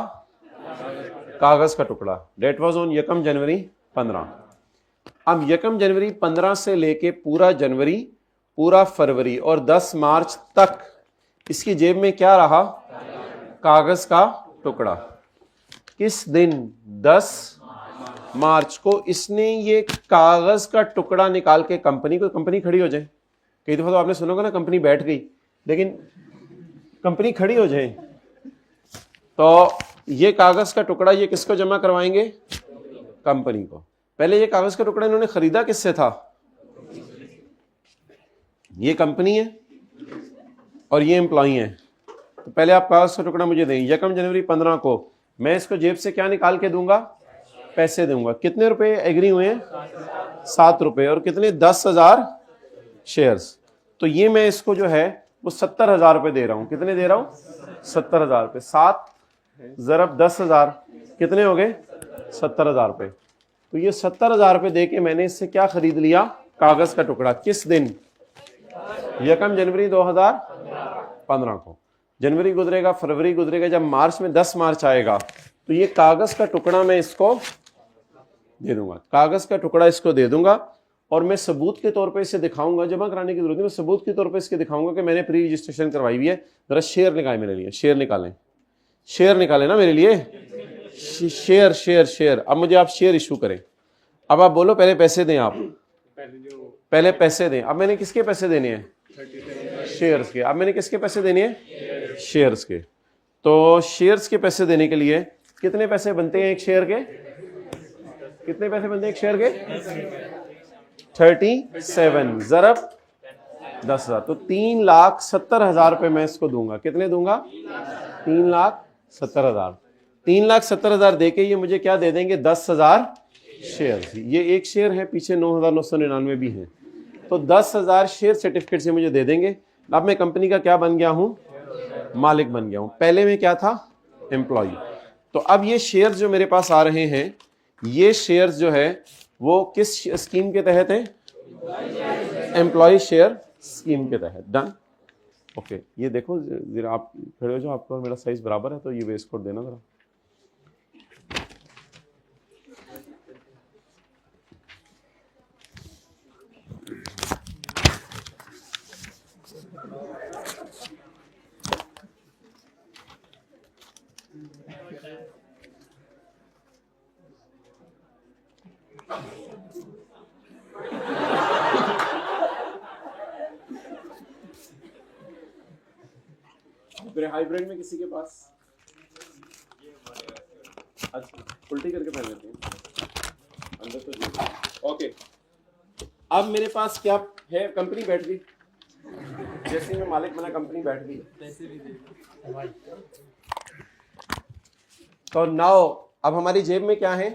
कागज का टुकड़ा। डेट वाज ऑन 1 जनवरी 15। अब 1 जनवरी 15 से लेके पूरा जनवरी, पूरा फरवरी और 10 मार्च तक इसकी जेब में क्या रहा? कागज का टुकड़ा। किस दिन? 10 मार्च को इसने ये कागज का टुकड़ा निकाल के कंपनी खड़ी हो जाए। कई दफा तो आपने सुना होगा ना, कंपनी बैठ गई, लेकिन कंपनी खड़ी हो जाए तो ये कागज का टुकड़ा ये किसको जमा करवाएंगे? कंपनी को। पहले ये कागज का टुकड़ा इन्होंने खरीदा किससे था? ये कंपनी है और ये एम्प्लॉई है। तो पहले आप कागज का टुकड़ा मुझे दें। 1 जनवरी 15 को मैं इसको जेब से क्या निकाल के दूंगा? पैसे दूंगा। कितने रुपए एग्री हुए हैं? 7 रुपए। और कितने? 10,000 शेयर्स। तो ये मैं इसको जो है वो 70,000 रुपए दे रहा हूं। कितने दे रहा हूं? 70,000 रुपए। 7 ज़रब 10,000 कितने हो गए? 70,000 रुपए। तो ये 70,000 रुपए दे के मैंने इससे क्या खरीद लिया? कागज का टुकड़ा। किस दिन? 1 जनवरी 2015 को। जनवरी गुजरेगा, फरवरी गुजरेगा, जब मार्च में 10 मार्च आएगा तो ये कागज का टुकड़ा मैं इसको दे दूंगा। कागज का टुकड़ा इसको दे दूंगा और मैं सबूत के तौर पे इसे दिखाऊंगा। जमा कराने की जरूरत नहीं, मैं सबूत के तौर पे इसके दिखाऊंगा कि मैंने प्री रजिस्ट्रेशन करवाई हुई है। जरा शेयर निकालें मेरे लिए, शेयर निकालें, शेयर निकालें ना मेरे लिए। Share share share. अब मुझे आप शेयर इशू करें। अब आप बोलो पहले पैसे दें। आप पहले पैसे दें। अब मैंने किसके पैसे देने हैं? शेयर्स के। अब मैंने किसके पैसे देने हैं? शेयर्स के। तो शेयर्स के पैसे देने के लिए कितने पैसे बनते हैं एक शेयर के? कितने पैसे बनते हैं एक शेयर के? 37 ज़रब 10,000। तो 3,70,000 रुपए मैं इसको दूंगा। कितने दूंगा? 3,70,000। 3,70,000 देके ये मुझे क्या दे देंगे? 10,000 शेयर। ये एक शेयर है, पीछे 9,999 भी है। तो 10,000 शेयर सर्टिफिकेट से मुझे दे देंगे। अब मैं कंपनी का क्या बन गया हूं? मालिक बन गया हूं। पहले में क्या था? एम्प्लॉय। तो अब ये शेयर्स जो मेरे पास आ रहे हैं, ये शेयर्स जो है वो किस स्कीम के तहत है? एम्प्लॉय शेयर स्कीम के तहत। डन। ओके। ये देखो जरा आप खड़े हो जाओ, आपका और मेरा साइज बराबर है, तो ये वेस्ट कोड देना जरा। हाइब्रिड में किसी के पास? अच्छा, उल्टी करके पहन लेते हैं अंदर तो। ओके। अब मेरे पास क्या है? कंपनी बैठ गई। जैसे मैं मालिक बना, कंपनी बैठ गई। तो नाउ अब हमारी जेब में क्या है?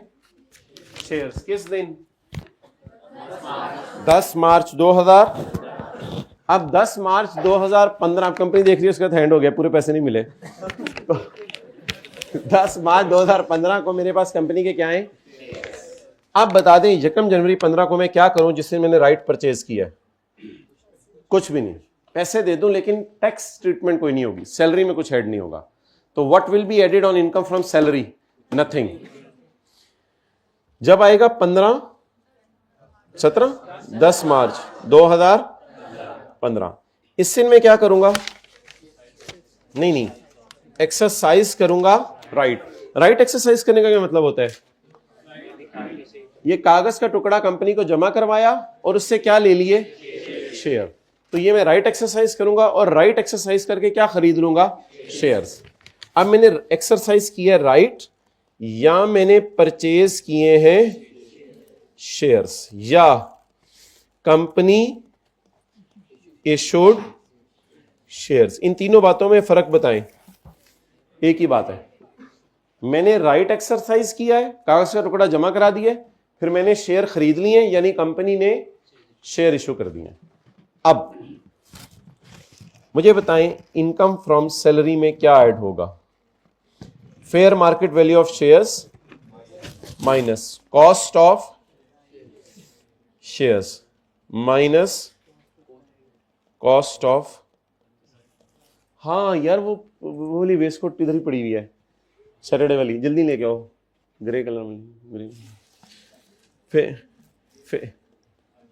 शेयर्स। किस दिन? 10 मार्च 2000। अब 10 मार्च 2015 कंपनी देख रही है, उसका हैंड हो गया, पूरे पैसे नहीं मिले। तो 10 मार्च 2015 को मेरे पास कंपनी के क्या है? अब बता दें 1 जनवरी 15 को मैं क्या करूं जिससे मैंने राइट परचेज किया? कुछ भी नहीं। पैसे दे दूं लेकिन टैक्स ट्रीटमेंट कोई नहीं होगी, सैलरी में कुछ ऐड नहीं होगा। तो what will be added on income from salary? Nothing. जब आएगा 15, 17, 10 मार्च 2015, इससे मैं क्या करूंगा? नहीं, एक्सरसाइज करूंगा। राइट एक्सरसाइज करने का क्या मतलब होता है? ये कागज का टुकड़ा कंपनी को जमा करवाया और उससे क्या ले लिए? शेयर। तो ये मैं राइट एक्सरसाइज करूंगा और राइट एक्सरसाइज करके क्या खरीद लूंगा? शेयर्स। अब मैंने एक्सरसाइज किया राइट, या मैंने परचेज किए हैं शेयर्स, या कंपनी इशूड शेयर्स। इन तीनों बातों में फर्क बताएं। एक ही बात है, मैंने राइट एक्सरसाइज किया है, कागज का टुकड़ा जमा करा दिया है, फिर मैंने शेयर खरीद लिए हैं, यानी कंपनी ने शेयर इशू कर दिए। अब मुझे बताएं इनकम फ्रॉम सैलरी में क्या ऐड होगा? Fair market value of shares minus cost of shares minus cost of, हाँ यार वो वाली वेस्ट कोट इधर ही पड़ी हुई है, सैटरडे वाली, जल्दी लेके आओ, ग्रे कलर में, ग्रे। फिर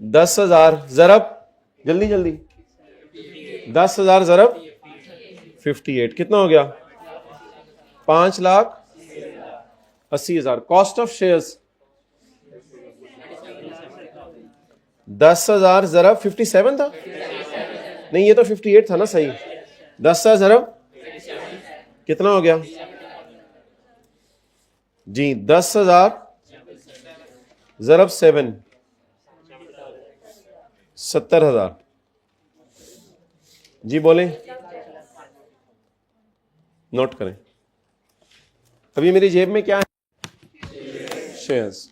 10,000 ज़रब, जल्दी जल्दी, 10,000 ज़रब 58, कितना हो गया? 5,80,000। कॉस्ट ऑफ शेयर्स 10,000 ज़रब 57 था, नहीं ये तो 58 था ना, सही। 10,000 ज़रब कितना हो गया जी? 10,000 ज़रब 7, 70,000 जी। बोले, नोट करें। अभी मेरी जेब में क्या है? शेयर्स।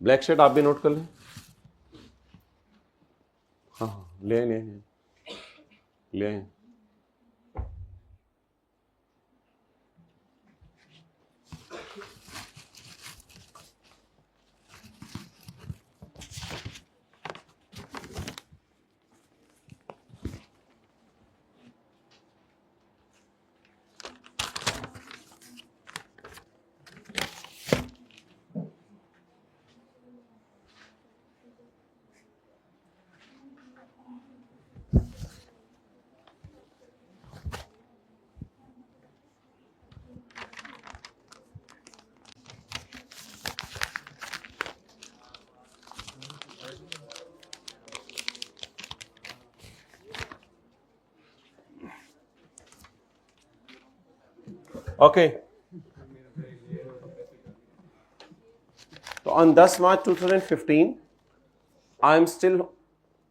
ब्लैक शर्ट आप भी नोट कर लें। हाँ ले आए, ले आए, ले आए। Okay. So on 10 March 2015, I am still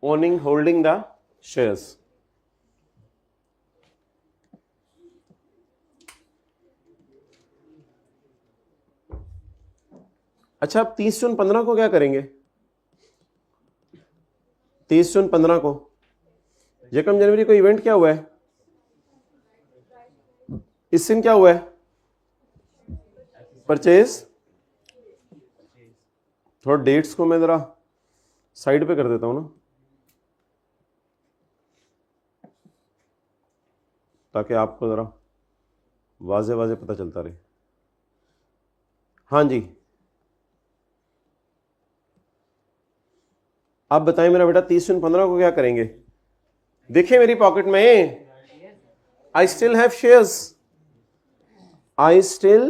holding the shares. अच्छा, अब 30 जून 15 को क्या करेंगे? 30 जून 15 को यकम जनवरी को इवेंट क्या हुआ है? इस दिन क्या हुआ है? परचेज। थोड़ा डेट्स को मैं जरा साइड पे कर देता हूं ना, ताकि आपको जरा वाजे वाजे पता चलता रहे। हाँ जी, आप बताएं मेरा बेटा 30 जून 15 को क्या करेंगे? देखिए मेरी पॉकेट में I still have shares, I still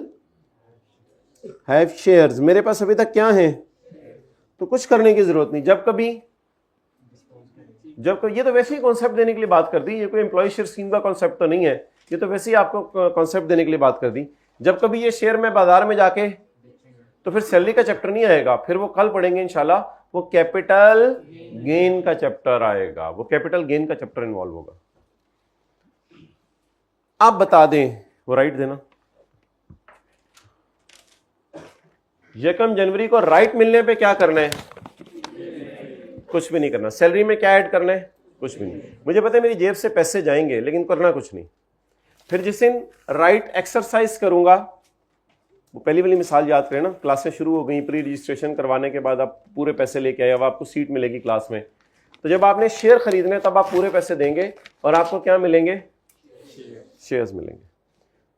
have shares. मेरे पास अभी तक क्या है? तो कुछ करने की जरूरत नहीं। जब कभी ये तो वैसे ही कॉन्सेप्ट देने के लिए बात कर दी, ये कोई एम्प्लॉय शेयर स्कीम का कॉन्सेप्ट तो नहीं है, ये तो वैसे ही आपको कॉन्सेप्ट देने के लिए बात कर दी। जब कभी ये शेयर मैं बाजार में जाके, तो फिर सैलरी का चैप्टर नहीं आएगा, फिर वो कल पढ़ेंगे इंशाल्लाह, वो कैपिटल गेन का चैप्टर आएगा, वो कैपिटल गेन का चैप्टर इन्वॉल्व होगा। आप बता दें, वो राइट देना। यकम जनवरी को राइट मिलने पे क्या करना है? कुछ भी नहीं करना। सैलरी में क्या ऐड करना है? कुछ भी नहीं। मुझे पता है मेरी जेब से पैसे जाएंगे, लेकिन करना कुछ नहीं। फिर जिस दिन राइट एक्सरसाइज करूंगा, वो पहली वाली मिसाल याद करें ना, क्लासें शुरू हो गई, प्री रजिस्ट्रेशन करवाने के बाद आप पूरे पैसे लेके आए, अब आपको सीट मिलेगी क्लास में। तो जब आपने शेयर खरीदने तब आप पूरे पैसे देंगे और आपको क्या मिलेंगे? शेयर्स मिलेंगे।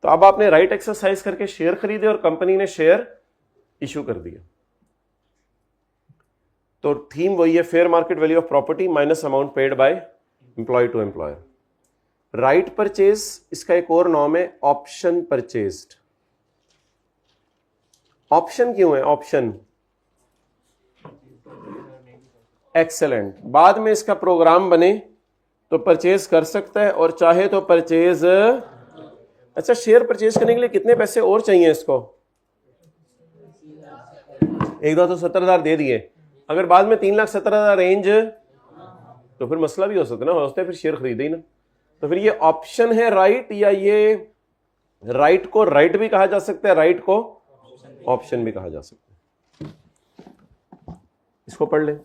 तो अब आपने राइट एक्सरसाइज करके शेयर खरीदे और कंपनी ने शेयर इशू कर दिया। तो थीम वही है, fair market value of property minus amount paid by employee to employer. Right purchase, इसका एक और नाम है ऑप्शन परचेज्ड। ऑप्शन क्यों है? Option excellent. बाद में इसका प्रोग्राम बने तो परचेज कर सकता है, और चाहे तो परचेज, अच्छा शेयर परचेज करने के लिए कितने पैसे और चाहिए इसको? एक दो तो 70,000 दे दिए, अगर बाद में 3,70,000 रेंज, तो फिर मसला भी हो सकता है ना, हो सकता है फिर शेयर खरीदे ही ना। तो फिर ये ऑप्शन है राइट, या ये राइट को राइट भी कहा जा सकता है, राइट को ऑप्शन भी कहा जा सकता है। इसको पढ़ लें।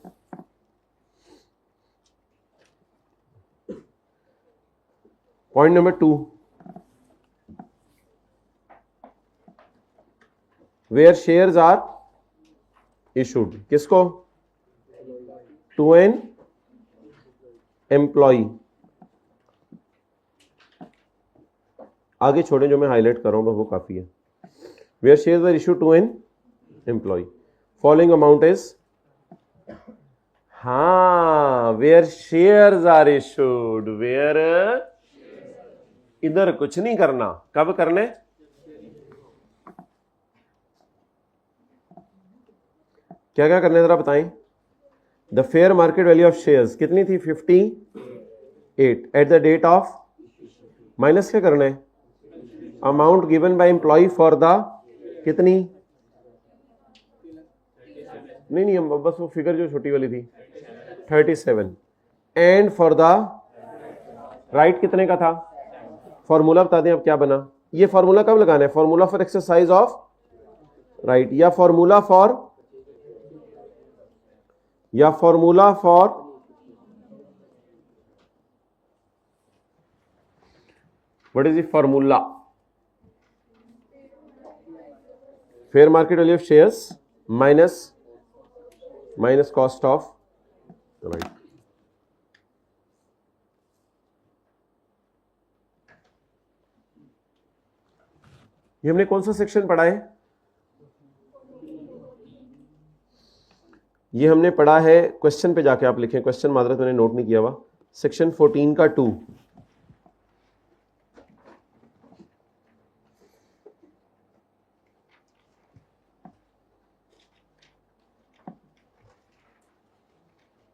Point number 2, where shares are issued, किसको? To an employee. आगे छोड़े, जो मैं हाईलाइट कर रहा हूं वो काफी है। Where shares are issued to an employ, following amount is, हाँ where shares are issued, where, इधर कुछ नहीं करना, कब करने? क्या क्या करने जरा बताएं। The fair market value of shares कितनी थी? 58 at the date of, minus क्या करना है? Amount given by employee for the, कितनी? नहीं, बस वो फिगर जो छोटी वाली थी 37, एंड फॉर द राइट कितने का था? फॉर्मूला बता दें अब क्या बना। ये फॉर्मूला कब लगाना है? Formula for exercise of right, या फॉर्मूला फॉर, या formula for, what is the formula? Fair market value of shares minus cost of right. ये हमने कौन सा सेक्शन पढ़ा है? ये हमने पढ़ा है, क्वेश्चन पे जाके आप लिखें, क्वेश्चन मादरत मैंने नोट नहीं किया हुआ, सेक्शन 14 का 2।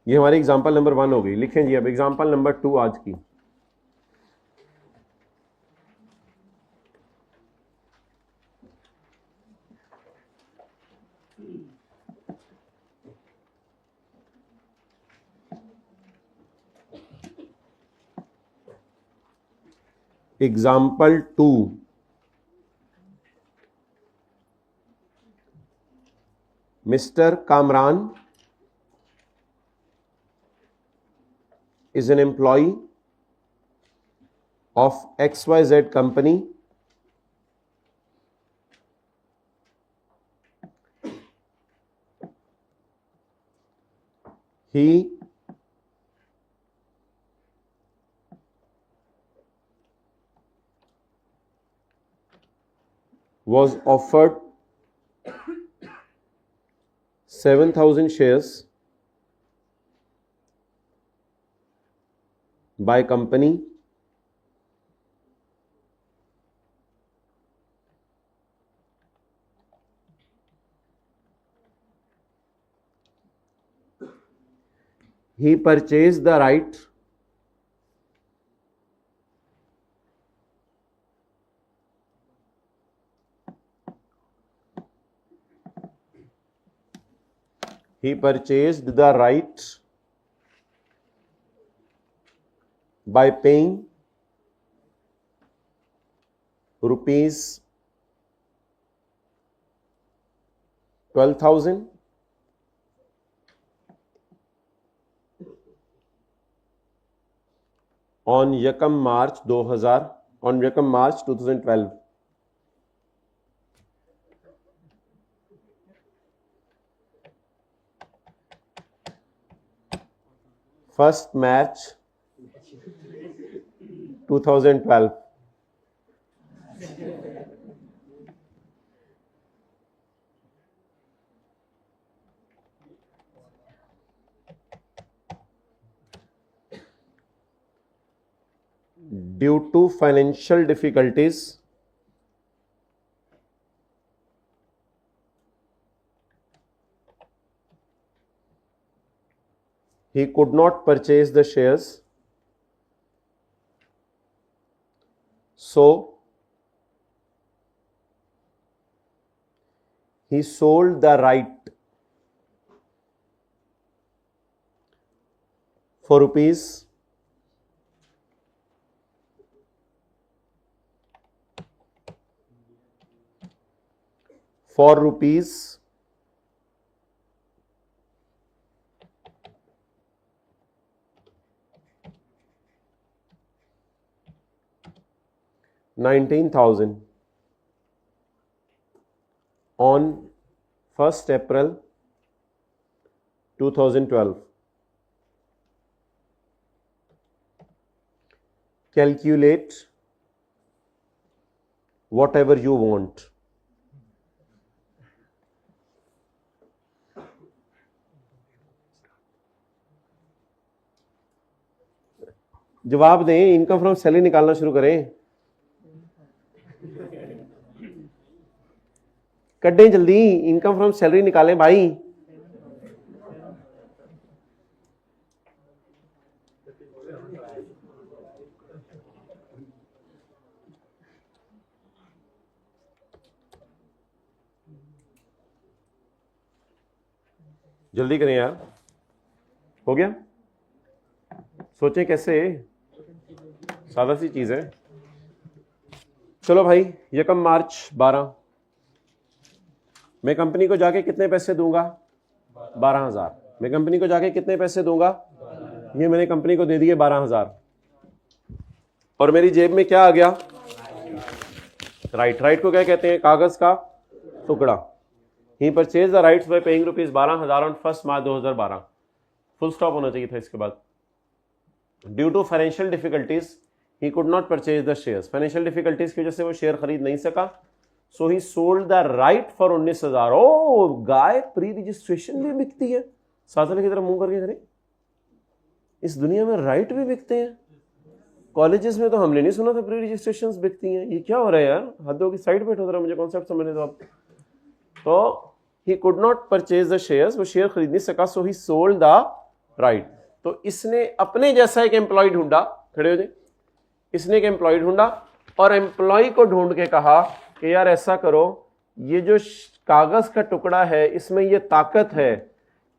ये हमारी एग्जांपल नंबर 1 हो गई। लिखें जी अब एग्जांपल नंबर 2 आज की। Example 2, mister Kamran is an employee of XYZ company. He was offered 7,000 shares by company he purchased the right by paying rupees 12,000 on Yakam March 2012. First March 2012. Due to financial difficulties, he could not purchase the shares So he sold the right for rupees 19,000 on 1st April 2012. Calculate whatever you want. जवाब दें, income from salary निकालना शुरू करें, कटें जल्दी, income from salary निकालें भाई। जल्दी करें यार, हो गया? सोचें कैसे, सादा सी चीज है। चलो भाई, 1 मार्च 12, मैं कंपनी को जाके कितने पैसे दूंगा? 12,000। मैं कंपनी को जाके कितने पैसे दूंगा? ये मैंने कंपनी को दे दिए 12,000, और मेरी जेब में क्या आ गया? राइट। राइट को क्या कहते हैं? कागज का टुकड़ा। He purchase the rights by paying rupees 12,000 on 1 March 2012। Full stop होना चाहिए था इसके बाद। Due to financial difficulties he could not purchase the shares. Financial difficulties की वजह से वो शेयर खरीद नहीं सका, so he sold the right for 19,000। ओ, गाय प्री रजिस्ट्रेशन भी बिकती है। साथले की तरफ मुंह करके करें, इस दुनिया में राइट भी बिकते हैं। कॉलेजेस में तो हमने नहीं सुना था प्री रजिस्ट्रेशन बिकती हैं। ये क्या हो रहा है यार, हदों की साइड पे हो रहा है। मुझे कॉन्सेप्ट समझने दो आप। तो ही could not purchase the shares, वो शेयर खरीद नहीं सका, so he sold the right. तो इसने अपने जैसा एक एम्प्लॉय ढूंढा, खड़े हो जाए, इसने एक एम्प्लॉय ढूंढा और एम्प्लॉय को ढूंढ के कहा कि यार ऐसा करो, ये जो कागज का टुकड़ा है इसमें ये ताकत है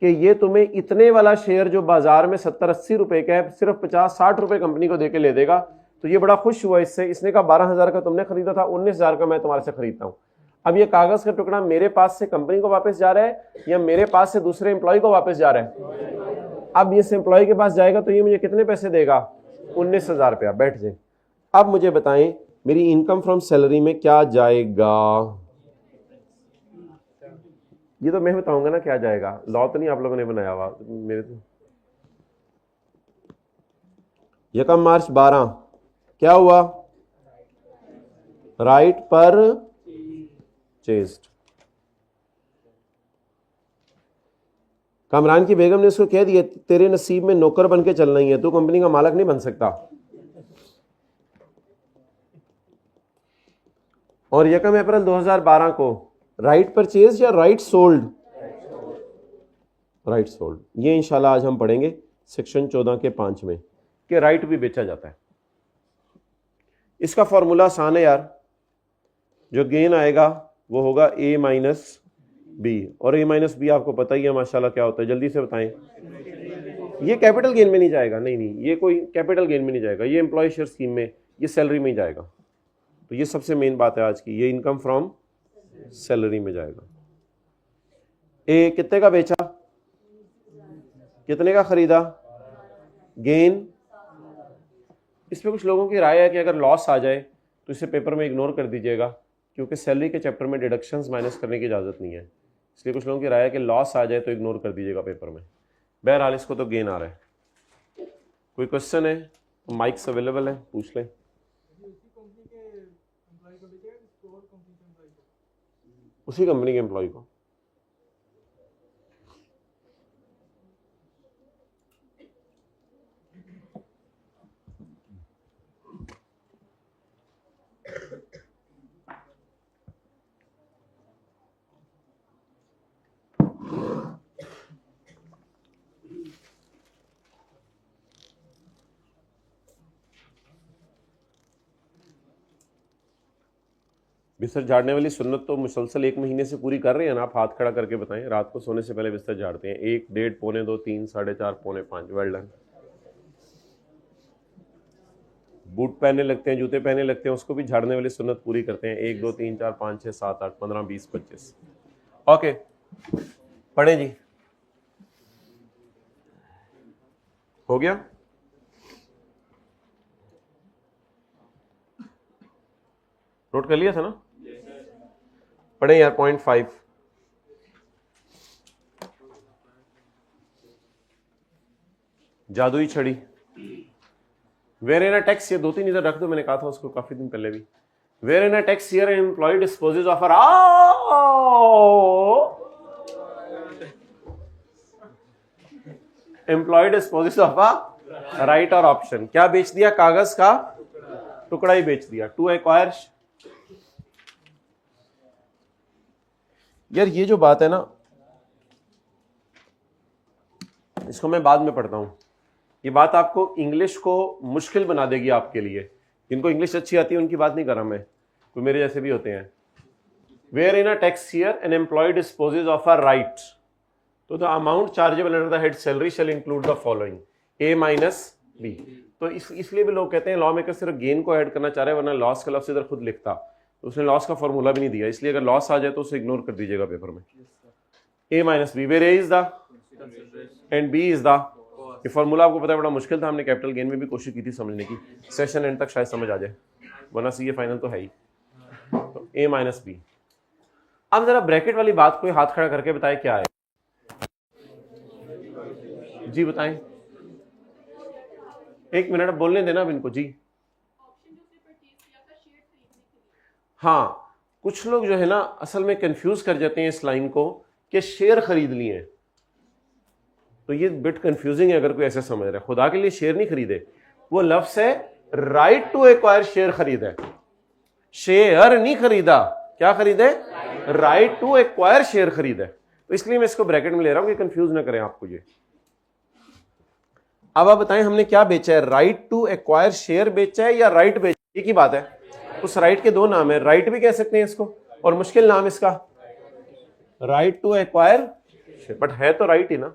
कि ये तुम्हें इतने वाला शेयर जो बाजार में 70-80 रुपए का है, सिर्फ 50-60 रुपए कंपनी को देके ले देगा। तो ये बड़ा खुश हुआ इससे। इसने कहा 12,000 का तुमने खरीदा था, 19,000 का मैं तुम्हारे से खरीदता हूं। अब ये कागज का टुकड़ा मेरे पास से कंपनी को वापस जा रहा है या मेरे पास से दूसरे एम्प्लॉय को वापस जा रहा है? अब इस एम्प्लॉय के पास जाएगा तो ये मुझे कितने पैसे देगा? 19,000 रुपया। बैठ जाए। अब मुझे बताएं, मेरी इनकम फ्रॉम सैलरी में क्या जाएगा? ये तो मैं बताऊंगा ना क्या जाएगा, लॉ तो नहीं आप लोगों ने बनाया हुआ मेरे तो। 1 मार्च 12 क्या हुआ? राइट पर चेस्ट। कामरान की बेगम ने उसको कह दिया, तेरे नसीब में नौकर बन के चलना ही है, तू कंपनी का मालिक नहीं बन सकता। और 1 अप्रैल 2012 को राइट परचेज या राइट सोल्ड? Right sold. ये इंशाल्लाह आज हम पढ़ेंगे सेक्शन 14 के 5 में कि राइट भी बेचा जाता है। इसका फॉर्मूला आसान है यार, जो गेन आएगा वो होगा A माइनस बी, और A माइनस बी आपको पता ही है माशाल्लाह क्या होता है, जल्दी से बताएं। ये कैपिटल गेन में नहीं जाएगा, नहीं, ये कोई कैपिटल गेन में नहीं जाएगा, ये एम्प्लॉय शेयर स्कीम में, ये सैलरी में ही जाएगा। तो ये सबसे मेन बात है आज की, ये इनकम फ्रॉम सैलरी में जाएगा। ए कितने का बेचा, कितने का खरीदा, गेन। इस पे कुछ लोगों की राय है कि अगर लॉस आ जाए तो इसे पेपर में इग्नोर कर दीजिएगा, क्योंकि सैलरी के चैप्टर में डिडक्शंस माइनस करने की इजाज़त नहीं है। इसलिए कुछ लोगों की राय है कि लॉस आ जाए तो इग्नोर कर दीजिएगा पेपर में। बहरहाल इसको तो गेन आ रहा है। कोई क्वेश्चन है तो माइक्स अवेलेबल है, पूछ लें। उसी कंपनी के एम्प्लॉय को। बिस्तर झाड़ने वाली सुन्नत तो मुसलसल 1 महीने से पूरी कर रहे हैं ना आप? हाथ खड़ा करके बताएं, रात को सोने से पहले बिस्तर झाड़ते हैं? 1, 1.5, पौने 2, 3, 4.5, पौने 5। Well done. बूट पहनने लगते हैं, जूते पहनने लगते हैं, उसको भी झाड़ने वाली सुन्नत पूरी करते हैं। 1, 2, 3, 4, 5, 6, 7, 8, 15, 20, 25। ओके, पढ़े जी। हो गया? नोट कर लिया था ना? पढ़े यार। पॉइंट 5, जादुई छड़ी। वेयर इन अ टेक्स्ट, ये 2-3 इधर रख दो, मैंने कहा था उसको काफी दिन पहले भी। Where in a text here an employ disposes of a employee disposes of a right और ऑप्शन। क्या बेच दिया? कागज का टुकड़ा ही बेच दिया। To acquire. यार ये जो बात है ना, इसको मैं बाद में पढ़ता हूं। ये बात आपको इंग्लिश को मुश्किल बना देगी आपके लिए। जिनको इंग्लिश अच्छी आती है उनकी बात नहीं कर रहा मैं, कोई मेरे जैसे भी होते हैं। Where in a text here an employ disposes of a right, तो the amount chargeable under the head salary shall include the following A minus B. तो इसलिए भी लोग कहते हैं लॉ मेकर सिर्फ गेन को ऐड करना चाह रहे हैं, वरना लॉस का लफ्ज इधर खुद लिखता तो उसने लॉस का फॉर्मूला भी नहीं दिया। इसलिए अगर लॉस आ जाए तो उसे इग्नोर कर दीजिएगा पेपर में। A minus B, where A is the end B is the. ये फॉर्मूला आपको पता है बड़ा मुश्किल था, हमने कैपिटल गेन में भी कोशिश की थी समझने की। सेशन एंड तक शायद समझ आ जाए, वरना सी ए फाइनल तो है ही। तो A माइनस बी। अब जरा ब्रैकेट वाली बात कोई हाथ खड़ा करके बताए क्या है जी? बताएं, 1 मिनट बोलने देना अब इनको जी। हाँ, कुछ लोग जो है ना असल में कंफ्यूज कर जाते हैं इस लाइन को कि शेयर खरीद लिए। तो ये बिट कंफ्यूजिंग है अगर कोई ऐसे समझ रहा है। खुदा के लिए शेयर नहीं खरीदे, वो लफ्ज है राइट टू एक्वायर शेयर खरीदा है, शेयर नहीं खरीदा। क्या खरीदे? राइट टू एक्वायर शेयर खरीदा है। तो इसलिए मैं इसको ब्रैकेट में ले रहा हूं कि कंफ्यूज ना करें आपको ये। अब आप बताएं हमने क्या बेचा है? राइट टू एक्वायर शेयर बेचा है या राइट बेचा? एक ही बात है। उस राइट के 2 नाम है, राइट भी कह सकते हैं इसको और मुश्किल नाम इसका राइट टू एक्वायर, बट है तो राइट ही ना।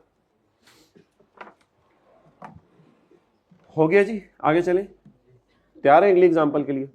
हो गया जी, आगे चलें। तैयार है अगले एग्जांपल के लिए?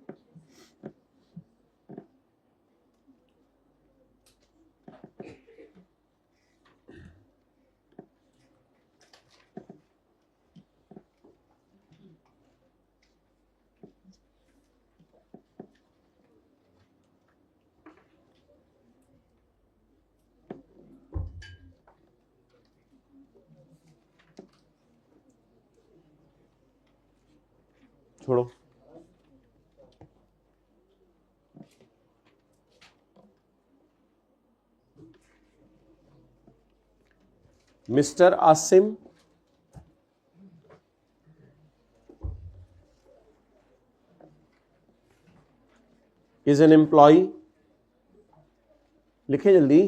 छोड़ो, mister Asim is an employee. लिखे जल्दी।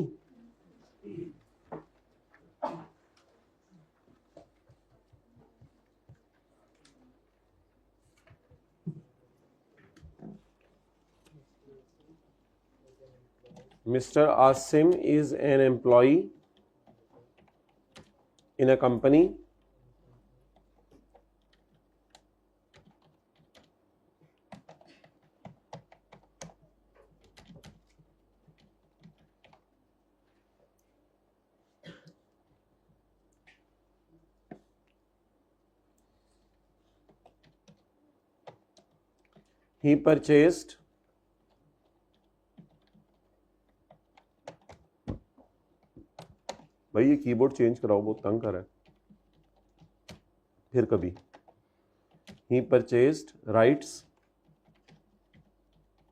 Mr. Asim is an employee in a company he purchased भाई ये कीबोर्ड चेंज कराओ, बहुत तंग कर रहा है। फिर कभी he purchased rights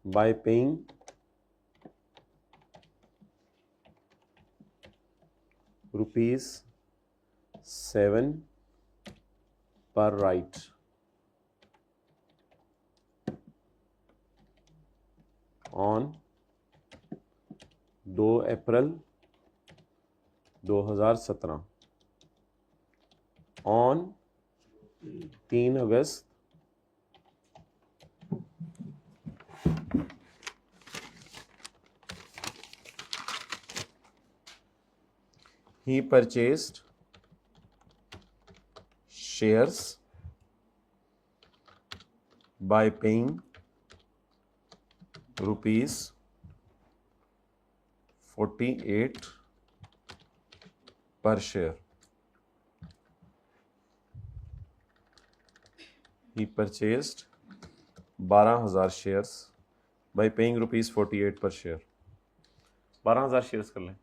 by paying ₹7 per right on 2 April 2017 on 3 August he purchased shares by paying rupees 48 per share. He purchased 12,000 shares by paying rupees 48 per share. 12,000 shares कर लें.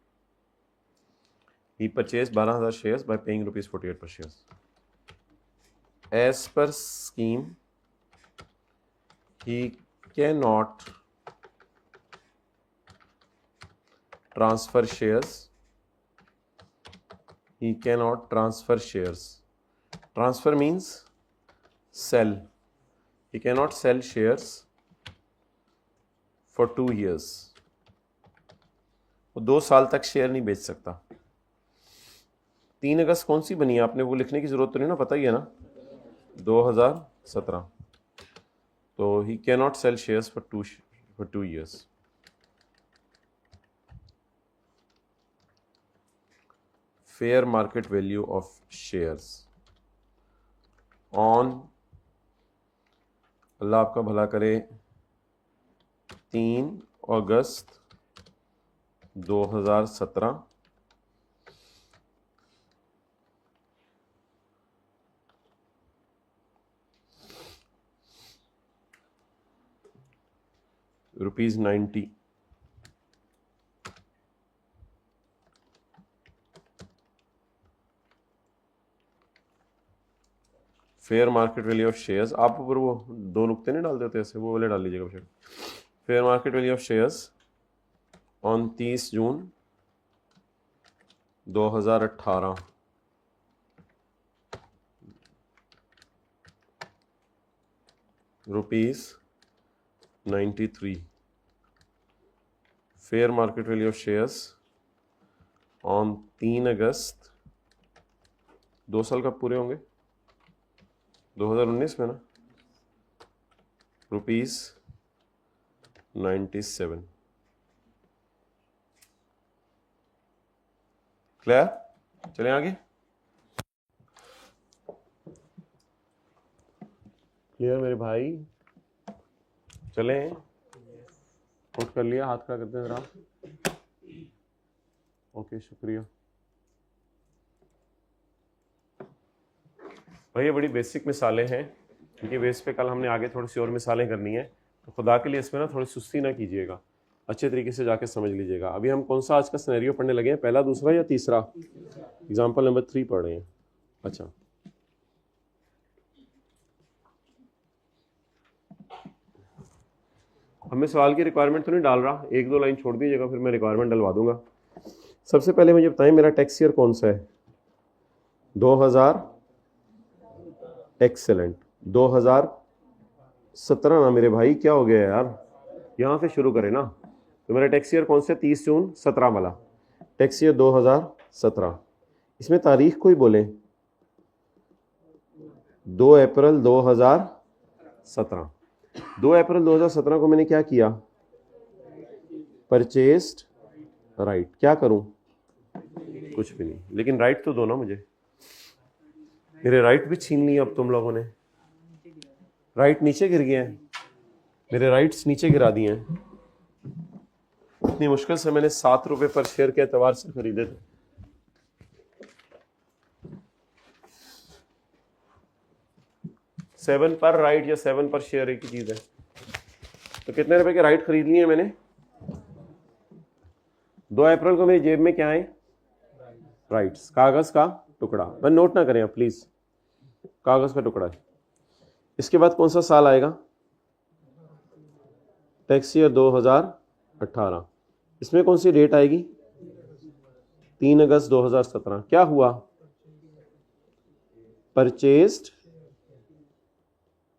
He purchased 12,000 shares by paying rupees 48 per shares. As per scheme, he cannot transfer shares. He cannot transfer shares. Transfer means sell. He cannot sell shares for 2 years. वो 2 साल तक share नहीं बेच सकता. 3 अगस्त कौन सी बनी है? आपने वो लिखने की जरूरत तो नहीं ना, पता ही है ना, 2017. तो he can not sell shares for 2 years. Fair market value of shares on, अल्लाह आपका भला करे, 3 August 2017 ₹90. Fair market value of shares, आप ऊपर वो 2 नुक्ते नहीं डाल देते ऐसे, वो वाले डाल लीजिएगा बेशक. Fair market value of shares on 30 June 2018 ₹93. Fair market value of shares on 3 अगस्त, 2 साल कब पूरे होंगे? 2019 में ना, ₹97. क्लियर? चलें आगे. क्लियर मेरे भाई? चलें. नोट कर लिया? हाथ खड़ा करते हैं जरा. ओके, शुक्रिया भाई. ये बड़ी बेसिक मिसालें हैं, इनके बेस पे कल हमने आगे थोड़ी सी और मिसालें करनी है. तो खुदा के लिए इसमें ना थोड़ी सुस्ती ना कीजिएगा, अच्छे तरीके से जाके समझ लीजिएगा. अभी हम कौन सा आज का सिनेरियो पढ़ने लगे हैं? पहला, दूसरा या तीसरा? एग्जाम्पल नंबर 3 पढ़ रहे हैं. अच्छा, हमें सवाल की रिक्वायरमेंट तो नहीं डाल रहा, 1-2 लाइन छोड़ दीजिएगा, फिर मैं रिक्वायरमेंट डलवा दूंगा. सबसे पहले मुझे बताएं, मेरा टैक्स ईयर कौन सा है? 2000. एक्सेलेंट. 2017 ना मेरे भाई, क्या हो गया यार, यहाँ से शुरू करें ना. तो मेरा टैक्स ईयर कौन सा? 30 जून 17 वाला टैक्स ईयर 2017. इसमें तारीख कोई बोले? 2 अप्रैल 2017. 2 अप्रैल 2017 को मैंने क्या किया? Purchased right. क्या करूं? कुछ भी नहीं, लेकिन राइट तो दो ना मुझे. मेरे राइट भी छीन लिए अब तुम लोगों ने. राइट नीचे गिर गए हैं, मेरे राइट्स नीचे गिरा दिए हैं. इतनी मुश्किल से मैंने 7 रुपए पर शेयर के एतबार से खरीदे थे. सेवन पर राइट या 7 पर शेयर एक ही चीज है. तो कितने रुपए के राइट खरीद लिए मैंने? 2 अप्रैल को मेरी जेब में क्या है? राइट्स, कागज का टुकड़ा. पर नोट ना करें आप प्लीज, कागज का टुकड़ा है. इसके बाद कौन सा साल आएगा? Tax year 2018. इसमें कौन सी डेट आएगी? 3 अगस्त 2017. क्या हुआ? Purchased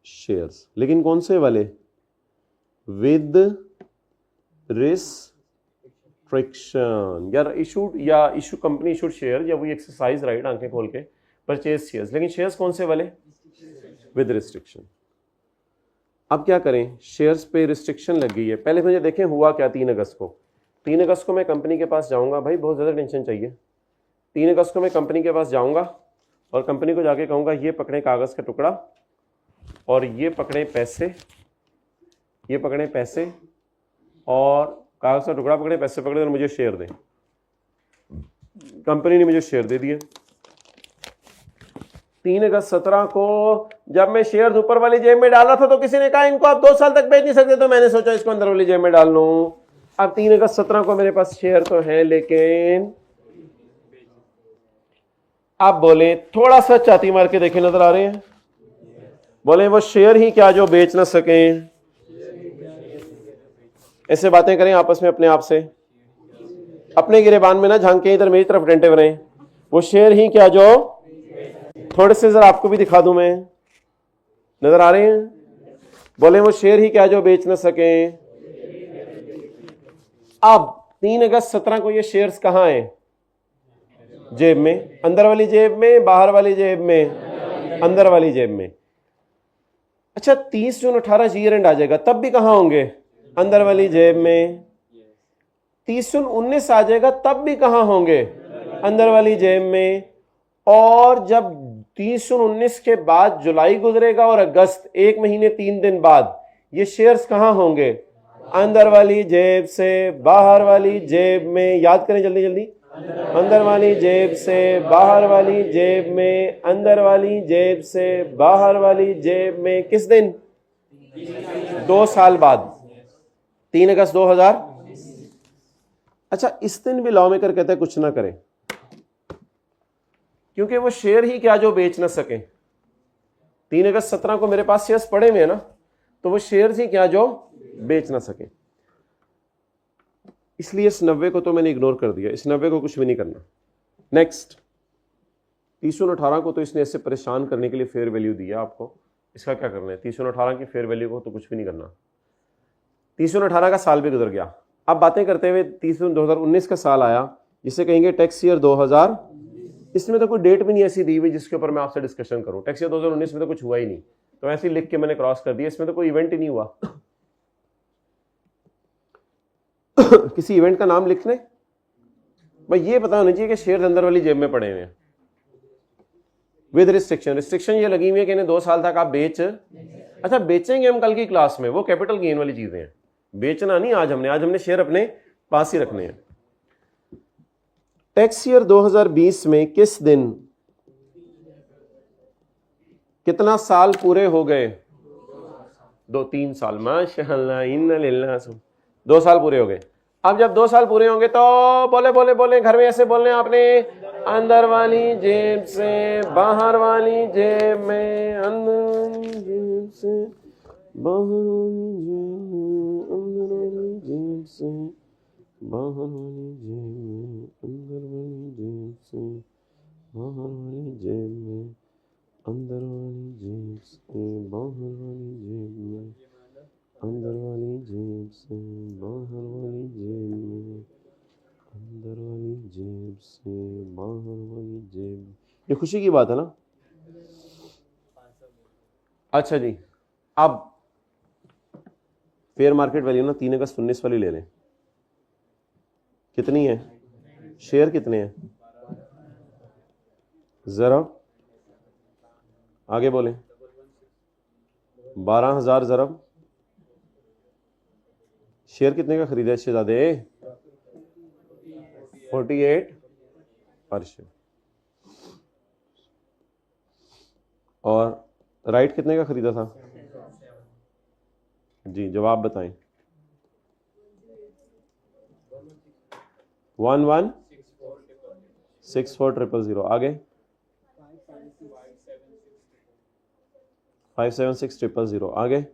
shares. लेकिन कौन से वाले? With restriction. यार इशूड या इशू कंपनी इशूड शेयर या वही एक्सरसाइज राइट, आंखें खोल के, परचेज शेयर्स. लेकिन शेयर्स कौन से वाले? With restriction. अब क्या करें? शेयर्स पे रिस्ट्रिक्शन लग गई है. पहले मुझे देखें हुआ क्या. 3 अगस्त को मैं कंपनी के पास जाऊंगा. भाई बहुत ज़्यादा टेंशन चाहिए. 3 अगस्त को मैं कंपनी के पास जाऊंगा और कंपनी को जाके कहूंगा ये पकड़े कागज का टुकड़ा और ये पकड़े पैसे, ये पकड़े पैसे और कागज का टुकड़ा पकड़े, पैसे पकड़े और मुझे शेयर दें। कंपनी ने मुझे शेयर दे दिए। 3 अगस्त 17 को जब मैं शेयर ऊपर वाली जेब में डाला था तो किसी ने कहा इनको आप 2 साल तक बेच नहीं सकते, तो मैंने सोचा इसको अंदर वाली जेब में डाल लूं। अब 3 अगस्त 17 को मेरे पास शेयर तो है, लेकिन आप बोले थोड़ा सा छाती मार के देखे, नजर आ रहे हैं? बोले वो शेयर ही क्या जो बेच ना सके। ऐसे बातें करें आपस में अपने आप से, अपने गिरेबान में ना झांके, इधर मेरी तरफ अटेंटिव रहें। वो शेयर ही क्या जो, थोड़े से जरा आपको भी दिखा दूं मैं, नजर आ रहे हैं? बोले वो शेयर ही क्या जो बेच ना सके। अब 3 अगस्त 17 को ये शेयर्स कहां है? जेब में। अंदर वाली जेब में, बाहर वाली जेब में? अंदर वाली जेब में। अच्छा 30 जून 18 ईयर एंड आ जाएगा, तब भी कहां होंगे? अंदर वाली जेब में। 30 जून 19 आ जाएगा, तब भी कहां होंगे? अंदर वाली जेब में। और जब 30 जून 19 के बाद जुलाई गुजरेगा और अगस्त, 1 महीने 3 दिन बाद, ये शेयर्स कहां होंगे? अंदर वाली जेब से बाहर वाली जेब में। याद करें जल्दी जल्दी। अंदर वाली जेब से बाहर वाली जेब में, अंदर वाली जेब से बाहर वाली जेब में। किस दिन? 2 साल बाद, 3 अगस्त 2000। अच्छा इस दिन भी लॉ मेकर कहते हैं कुछ ना करें, क्योंकि वो शेयर ही क्या जो बेच ना सके। 3 अगस्त 17 को मेरे पास शेयर्स पड़े हुए हैं ना, तो वो शेयर्स ही क्या जो बेच ना सके। इसलिए इस 90 को तो मैंने इग्नोर कर दिया, इस 90 को कुछ भी नहीं करना। नेक्स्ट 30/18 को तो इसने ऐसे परेशान करने के लिए फेयर वैल्यू दिया आपको, इसका क्या करना है? 30/18 की फेयर वैल्यू को तो कुछ भी नहीं करना। 30/18 का साल भी गुजर गया। अब बातें करते हुए 30/2019 का साल आया, जिसे कहेंगे टैक्स ईयर 2000। इसमें तो कोई डेट भी नहीं ऐसी दी हुई जिसके ऊपर मैं आपसे डिस्कशन करूं। टैक्स ईयर 2019 में तो कुछ हुआ ही नहीं, तो ऐसे लिख के मैंने क्रॉस कर दिया। इसमें तो कोई इवेंट ही नहीं हुआ। किसी इवेंट का नाम लिख लें भाई, ये पता होना चाहिए कि शेयर अंदर वाली जेब में पड़े हुए हैं विद रिस्ट्रिक्शन। रिस्ट्रिक्शन ये लगी हुई है कि इन्हें 2 साल तक आप बेच, अच्छा बेचेंगे हम कल की क्लास में, वो कैपिटल गेन वाली चीजें हैं, बेचना नहीं आज हमने शेयर अपने पास ही रखने हैं। टैक्स ईयर 2020 में किस दिन कितना साल पूरे हो गए? 2-3 साल। माशाअल्लाह, इन्ना लिल्लाह, 2 साल पूरे हो गए। अब जब 2 साल पूरे होंगे तो बोले बोले बोले घर में ऐसे बोलने आपने, अंदर वाली जेब से बाहर वाली जेब में, अंदर वाली जेब से बाहर वाली जेब में, अंदर वाली जेब से बाहर वाली जेब में, अंदर वाली जेब से बाहर वाली जेब में, अंदर वाली जेब से बाहर वाली जेब में, अंदर वाली जेब से बाहर वाली जेब में, अंदर वाली जेब से बाहर वाली जेब। ये खुशी की बात है ना? अच्छा जी, अब फेयर मार्केट वैल्यू ना 3 अगस्त 19 वाली ले लें। कितनी है? शेयर कितने हैं? जरा आगे बोलें। 12,000 जरब। शेयर कितने का खरीदा है शहजादे? 48 पर शेयर। और राइट कितने का खरीदा था जी? जवाब बताएं। 1164,000। आगे 576,000। आगे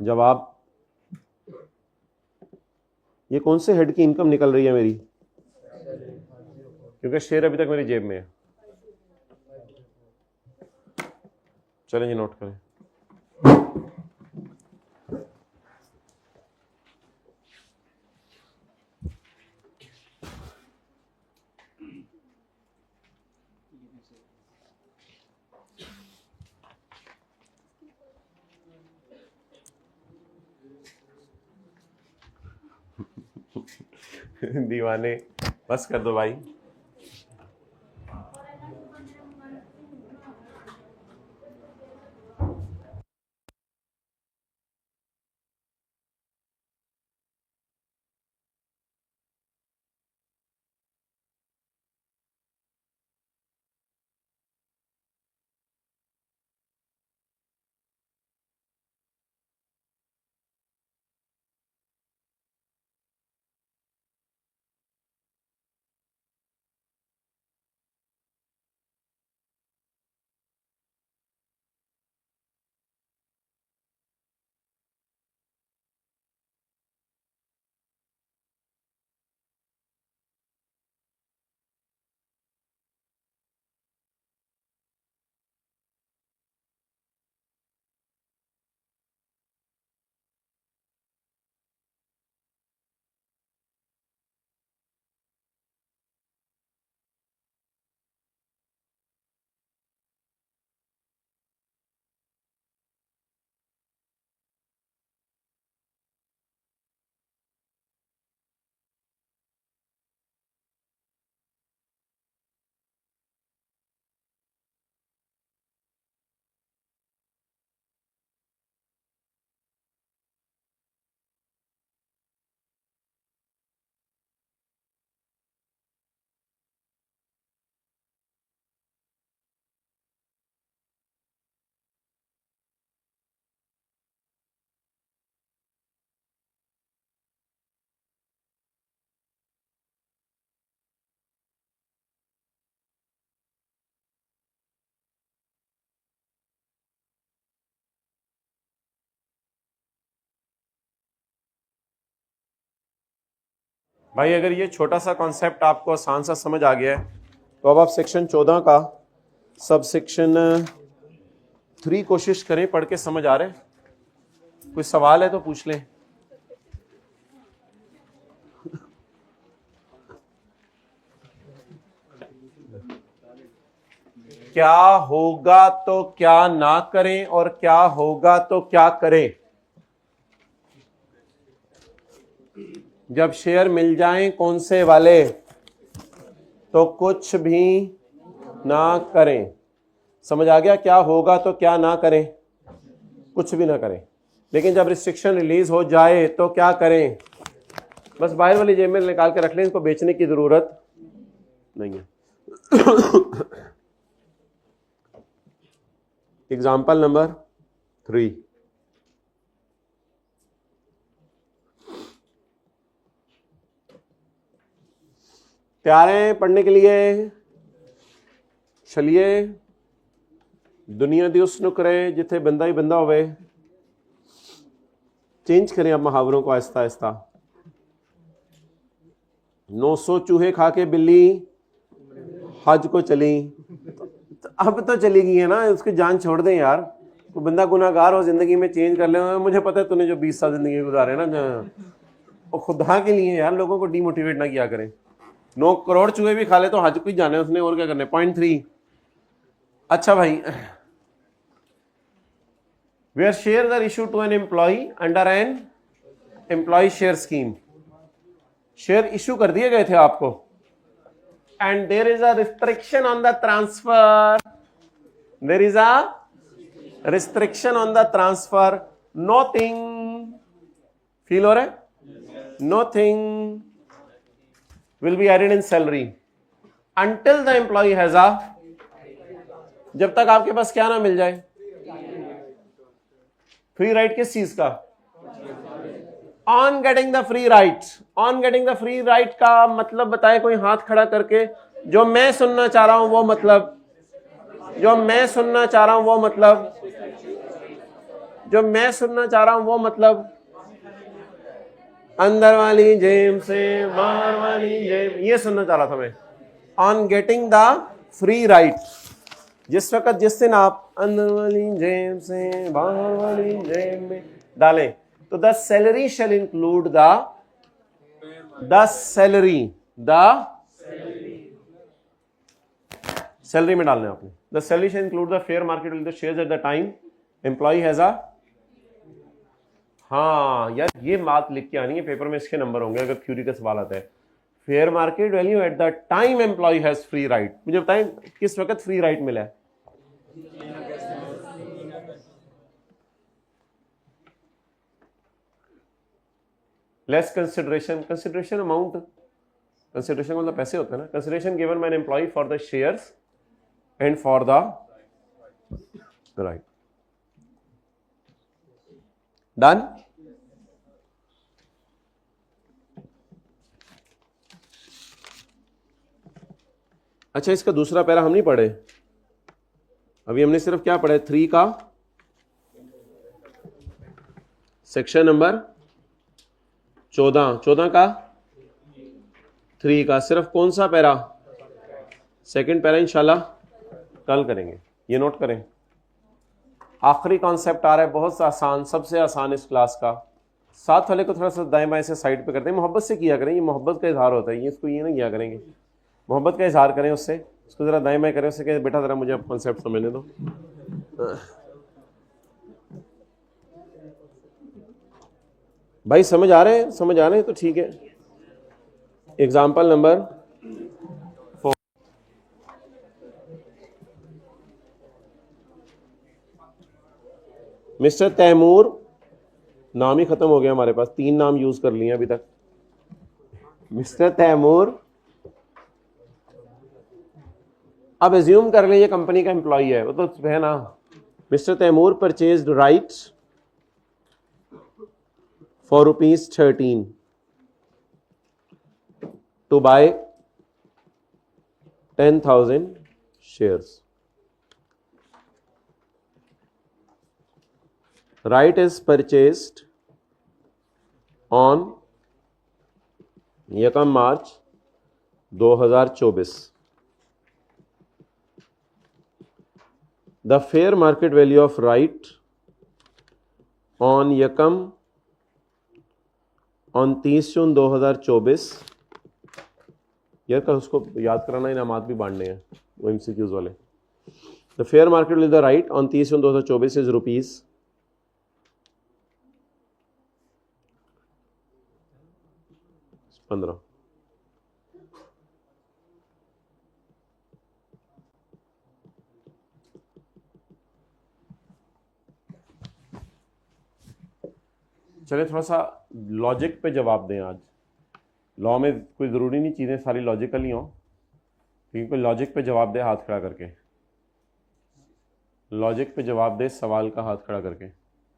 जवाब। ये कौन से हेड की इनकम निकल रही है मेरी? क्योंकि शेयर अभी तक मेरी जेब में है। चलें जी, नोट करें। दीवाने, बस कर दो भाई। भाई अगर ये छोटा सा कॉन्सेप्ट आपको आसान सा समझ आ गया है तो अब आप सेक्शन 14 का सब सेक्शन 3 कोशिश करें, पढ़ के समझ आ रहे हैं? कोई सवाल है तो पूछ लें। क्या होगा तो क्या ना करें और क्या होगा तो क्या करें जब शेयर मिल जाएं कौन से वाले, तो कुछ भी ना करें। समझ आ गया? क्या होगा तो क्या ना करें, कुछ भी ना करें। लेकिन जब रिस्ट्रिक्शन रिलीज हो जाए तो क्या करें? बस बाहर वाली जेब में निकाल के रख लें, इसको बेचने की जरूरत नहीं है। एग्जाम्पल नंबर 3, तैयार हैं पढ़ने के लिए? चलिए, दुनिया दी उस नुकरे जिथे बंदा ही बंदा होवे। चेंज करें अब मुहावरों को आहिस्ता आहिस्ता। 900 चूहे खा के बिल्ली हज को चली, तो अब तो चली गई है ना, उसकी जान छोड़ दें यार। तो बंदा गुनाहगार हो जिंदगी में, चेंज कर ले। मुझे पता है तूने जो 20 साल जिंदगी गुजारे ना, वो खुदा के लिए यार, लोगों को डिमोटिवेट ना किया करें। 9 करोड़ चूहे भी खा ले तो हज को ही जाने उसने, और क्या करने। पॉइंट 3, अच्छा भाई, where shares are issued to an employee under an employee share scheme, share issue कर दिए गए थे आपको, and there is a restriction on the transfer, there is a restriction on the transfer, nothing, feel हो रहा है? Nothing will be added in salary until the employee has a, जब तक आपके पास क्या ना मिल जाए, फ्री राइट किस चीज का? On getting the free right. On getting the free right का मतलब बताए कोई हाथ खड़ा करके, जो मैं सुनना चाह रहा हूं वो मतलब, जो मैं सुनना चाह रहा हूं वो मतलब, जो मैं सुनना चाह रहा हूं वो मतलब, अंदर वाली जेब से बाहर वाली जेब, ये सुनना चाह रहा था मैं। On getting the free right, जिस वक्त जिस दिन आप अंदर वाली जेब से बाहर वाली जेब में डालें, तो the salary shall include the salary, salary में डालना है आपने। The salary shall include the fair market value the shares at the time employee has a, हाँ यार, ये बात लिख के आनी है पेपर में, इसके नंबर होंगे अगर थ्योरी का सवाल आता है। Fair market value at the time employee has free right, मुझे बताएं किस वक्त फ्री राइट मिला है? Less consideration, consideration amount, consideration मतलब पैसे होते हैं ना। Consideration given by an employee for the shares and for the right. Done. अच्छा, इसका दूसरा पैरा हम नहीं पढ़े अभी, हमने सिर्फ क्या पढ़ा है? 3 का सेक्शन नंबर 14, 14 का 3 का सिर्फ कौन सा पैरा? सेकंड पैरा इंशाल्लाह कल करेंगे, ये नोट करें। आखिरी कॉन्सेप्ट आ रहा है बहुत सा आसान, सबसे आसान इस क्लास का। साथ वाले को थोड़ा सा दाएं बाएं से साइड पे करते हैं, मोहब्बत से किया करें, ये मोहब्बत का इजहार होता है, ये इसको ये ना किया करेंगे, मोहब्बत का इजहार करें उससे, उसको जरा दाएं बाएं करें, उससे कहें बेटा जरा मुझे अब कॉन्सेप्ट समझने दो। भाई समझ आ रहे हैं? समझ आ रहे हैं तो ठीक है। एग्जाम्पल नंबर 4, मिस्टर तैमूर, नाम ही खत्म हो गया हमारे पास, 3 नाम यूज कर लिए अभी तक। मिस्टर तैमूर, अब एज्यूम कर लें ये कंपनी का एम्प्लॉई है, वो तो है ना। Mister Taimur purchased rights for ₹13 to buy 10,000 shares. Right is purchased on 1 March 2024. The fair market value of right on 29 जून 2024, यार कल उसको याद कराना, इनामात भी बांटने हैं वो एमसीक्यूज वाले। The fair market with the right on 30 June 2024 is ₹15। चलिए थोड़ा सा लॉजिक पे जवाब दें आज। लॉ में कोई ज़रूरी नहीं चीज़ें सारी लॉजिकल ही हों, लेकिन कोई लॉजिक पे जवाब दे हाथ खड़ा करके, लॉजिक पे जवाब दे सवाल का हाथ खड़ा करके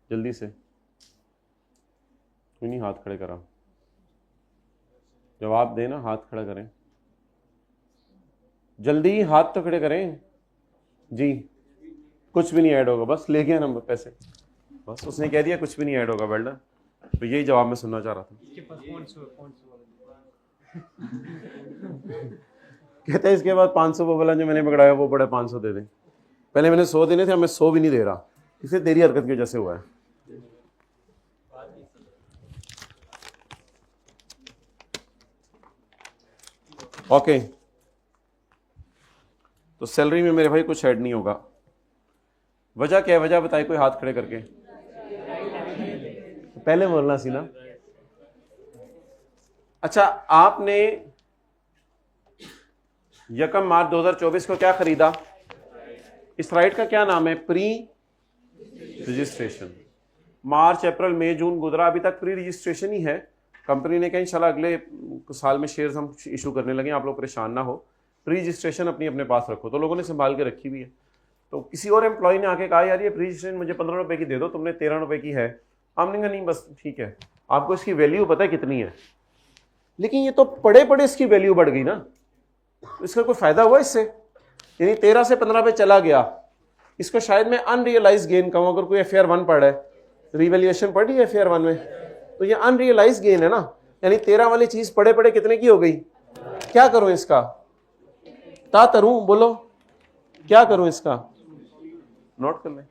जल्दी से। क्यों नहीं हाथ खड़े करा? जवाब देना, हाथ खड़ा करें जल्दी, हाथ तो खड़े करें जी। कुछ भी नहीं ऐड होगा, बस ले गया नंबर पैसे, बस उसने कह दिया कुछ भी नहीं ऐड होगा। Well done. तो यही जवाब मैं सुनना चाह रहा था। कहते हैं इसके बाद 500 वो बोला जो मैंने पकड़ाया वो बड़े 500 दे दें। पहले मैंने 100 देने थे, अब मैं 100 भी नहीं दे रहा, इसे तेरी हरकत की वजह से हुआ है। ओके, तो सैलरी में मेरे भाई कुछ ऐड नहीं होगा। वजह क्या है? वजह बताए कोई हाथ खड़े करके। पहले बोलना सी ना। अच्छा, आपने 1 मार्च 2024 को क्या खरीदा? इस राइट का क्या नाम है? Pre registration. मार्च अप्रैल मई जून गुजरा, अभी तक प्री रजिस्ट्रेशन ही है। कंपनी ने कहा इंशाल्लाह अगले साल में शेयर्स हम इशू करने लगे, आप लोग परेशान ना हो, प्री रजिस्ट्रेशन अपनी अपने पास रखो। तो लोगों ने संभाल के रखी हुई है। तो किसी और एम्प्लॉय ने आके कहा यार ये प्री रजिस्ट्रेशन मुझे 15 रुपए की दे दो, तुमने 13 रुपए की है। हमने कहा नहीं बस ठीक है, आपको इसकी वैल्यू पता है कितनी है, लेकिन ये तो पड़े पड़े इसकी वैल्यू बढ़ गई ना, इसका कोई फायदा हुआ इससे? यानी 13 से 15 पे चला गया। इसको शायद मैं अनरियलाइज गेन कहूँ। अगर कोई FAR 1 पढ़ा है, रिवैल्यूएशन पढ़ी है FAR 1 में, तो ये अनरियलाइज गेन है ना। यानी 13 वाली चीज पड़े पड़े कितने की हो गई? क्या करूं इसका? तातरू बोलो, क्या करूं इसका? नोट कर लें।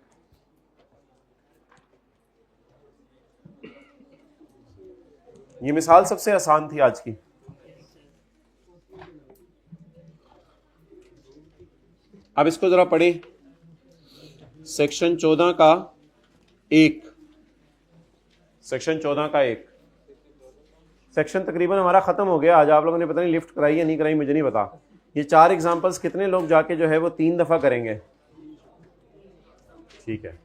ये मिसाल सबसे आसान थी आज की। अब इसको जरा पढ़े, सेक्शन 14 का 1, सेक्शन 14 का एक सेक्शन तकरीबन हमारा खत्म हो गया। आज आप लोगों ने पता नहीं लिफ्ट कराई या नहीं कराई, मुझे नहीं पता। ये 4 एग्जांपल्स कितने लोग जाके जो है वो 3 दफा करेंगे? ठीक है,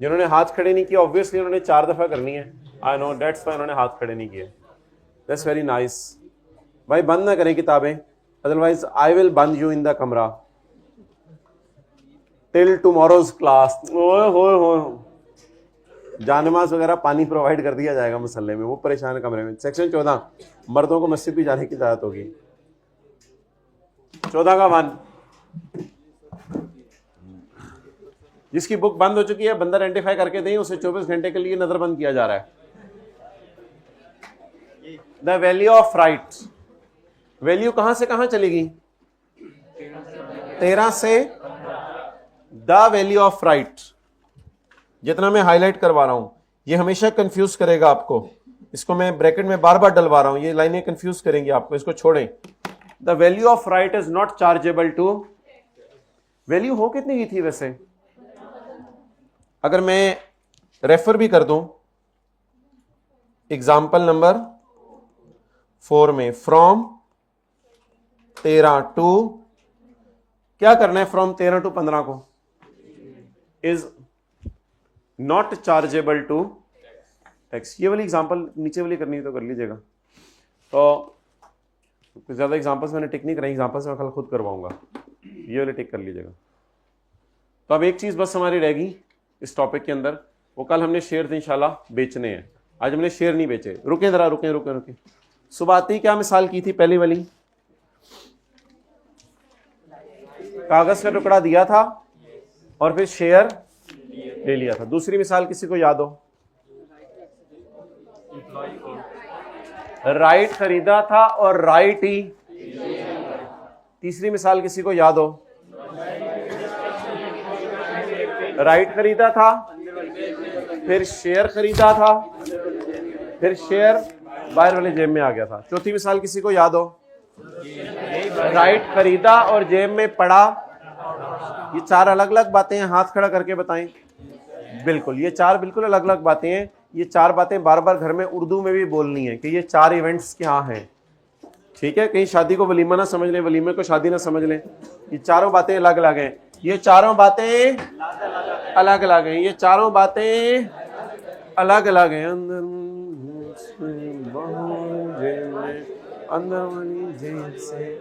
जिन्होंने हाथ खड़े नहीं किया ऑब्वियसली उन्होंने 4 दफा करनी है। आई नो दैट्स व्हाई उन्होंने हाथ खड़े नहीं किए। That's very nice. भाई बंद ना करें किताबें, अदरवाइज आई विल बंद यू इन द कमरा टिल टुमारोज क्लास। ओए होए होए, जानमाज वगैरह पानी प्रोवाइड कर दिया जाएगा मसल्ले में, वो परेशान है कमरे में। सेक्शन 14, मर्दों को मस्जिद भी जाने की इजाजत होगी। 14 का 1, जिसकी बुक बंद हो चुकी है बंदा आइडेंटिफाई करके दें, उसे 24 घंटे के लिए नजरबंद किया जा रहा है। The value of right, value कहां से कहां चलेगी? 13 से द वैल्यू ऑफ राइट, जितना मैं हाईलाइट करवा रहा हूं ये हमेशा कंफ्यूज करेगा आपको। इसको मैं ब्रैकेट में बार बार डलवा रहा हूं, ये लाइनें कंफ्यूज करेंगी आपको, इसको छोड़ें। The value of right is not chargeable to, value हो कितनी की थी वैसे? अगर मैं रेफर भी कर दूं एग्जाम्पल नंबर 4 में, फ्रॉम 13 टू, क्या करना है फ्रॉम 13 टू 15 को? Is not chargeable to tax. ये वाली एग्जांपल नीचे वाली करनी है तो कर लीजिएगा। तो ज्यादा एग्जांपल्स मैंने टिक नहीं कराई, एग्जांपल्स मैं कल खुद करवाऊंगा, ये वाले टिक कर लीजिएगा। तो अब एक चीज बस हमारी रहेगी इस टॉपिक के अंदर, वो कल हमने शेयर इंशाल्लाह बेचने हैं, आज हमने शेयर नहीं बेचे। रुके जरा, रुके रुके रुके। सुबह आते ही क्या मिसाल की थी पहली वाली? कागज का टुकड़ा दिया था और फिर शेयर ले लिया था। दूसरी मिसाल किसी को याद हो? राइट खरीदा था और राइट ही। तीसरी मिसाल किसी को याद हो? राइट खरीदा था, फिर शेयर खरीदा था, फिर शेयर बाहर वाले जेब में आ गया था। चौथी मिसाल किसी को याद हो? राइट खरीदा और जेब में पड़ा। ये 4 अलग अलग बातें हैं, हाथ खड़ा करके बताएं। बिल्कुल, ये 4 बिल्कुल अलग अलग बातें हैं। ये 4 बातें बार बार घर में उर्दू में भी बोलनी है कि ये 4 इवेंट्स क्या हैं। ठीक है, कहीं शादी को वलीमा ना समझ लें, वलीमे को शादी ना समझ लें। ये चारों बातें अलग अलग हैं, ये चारों बातें अलग अलग हैं, ये चारों बातें अलग अलग हैं। अंदर वाली जेब से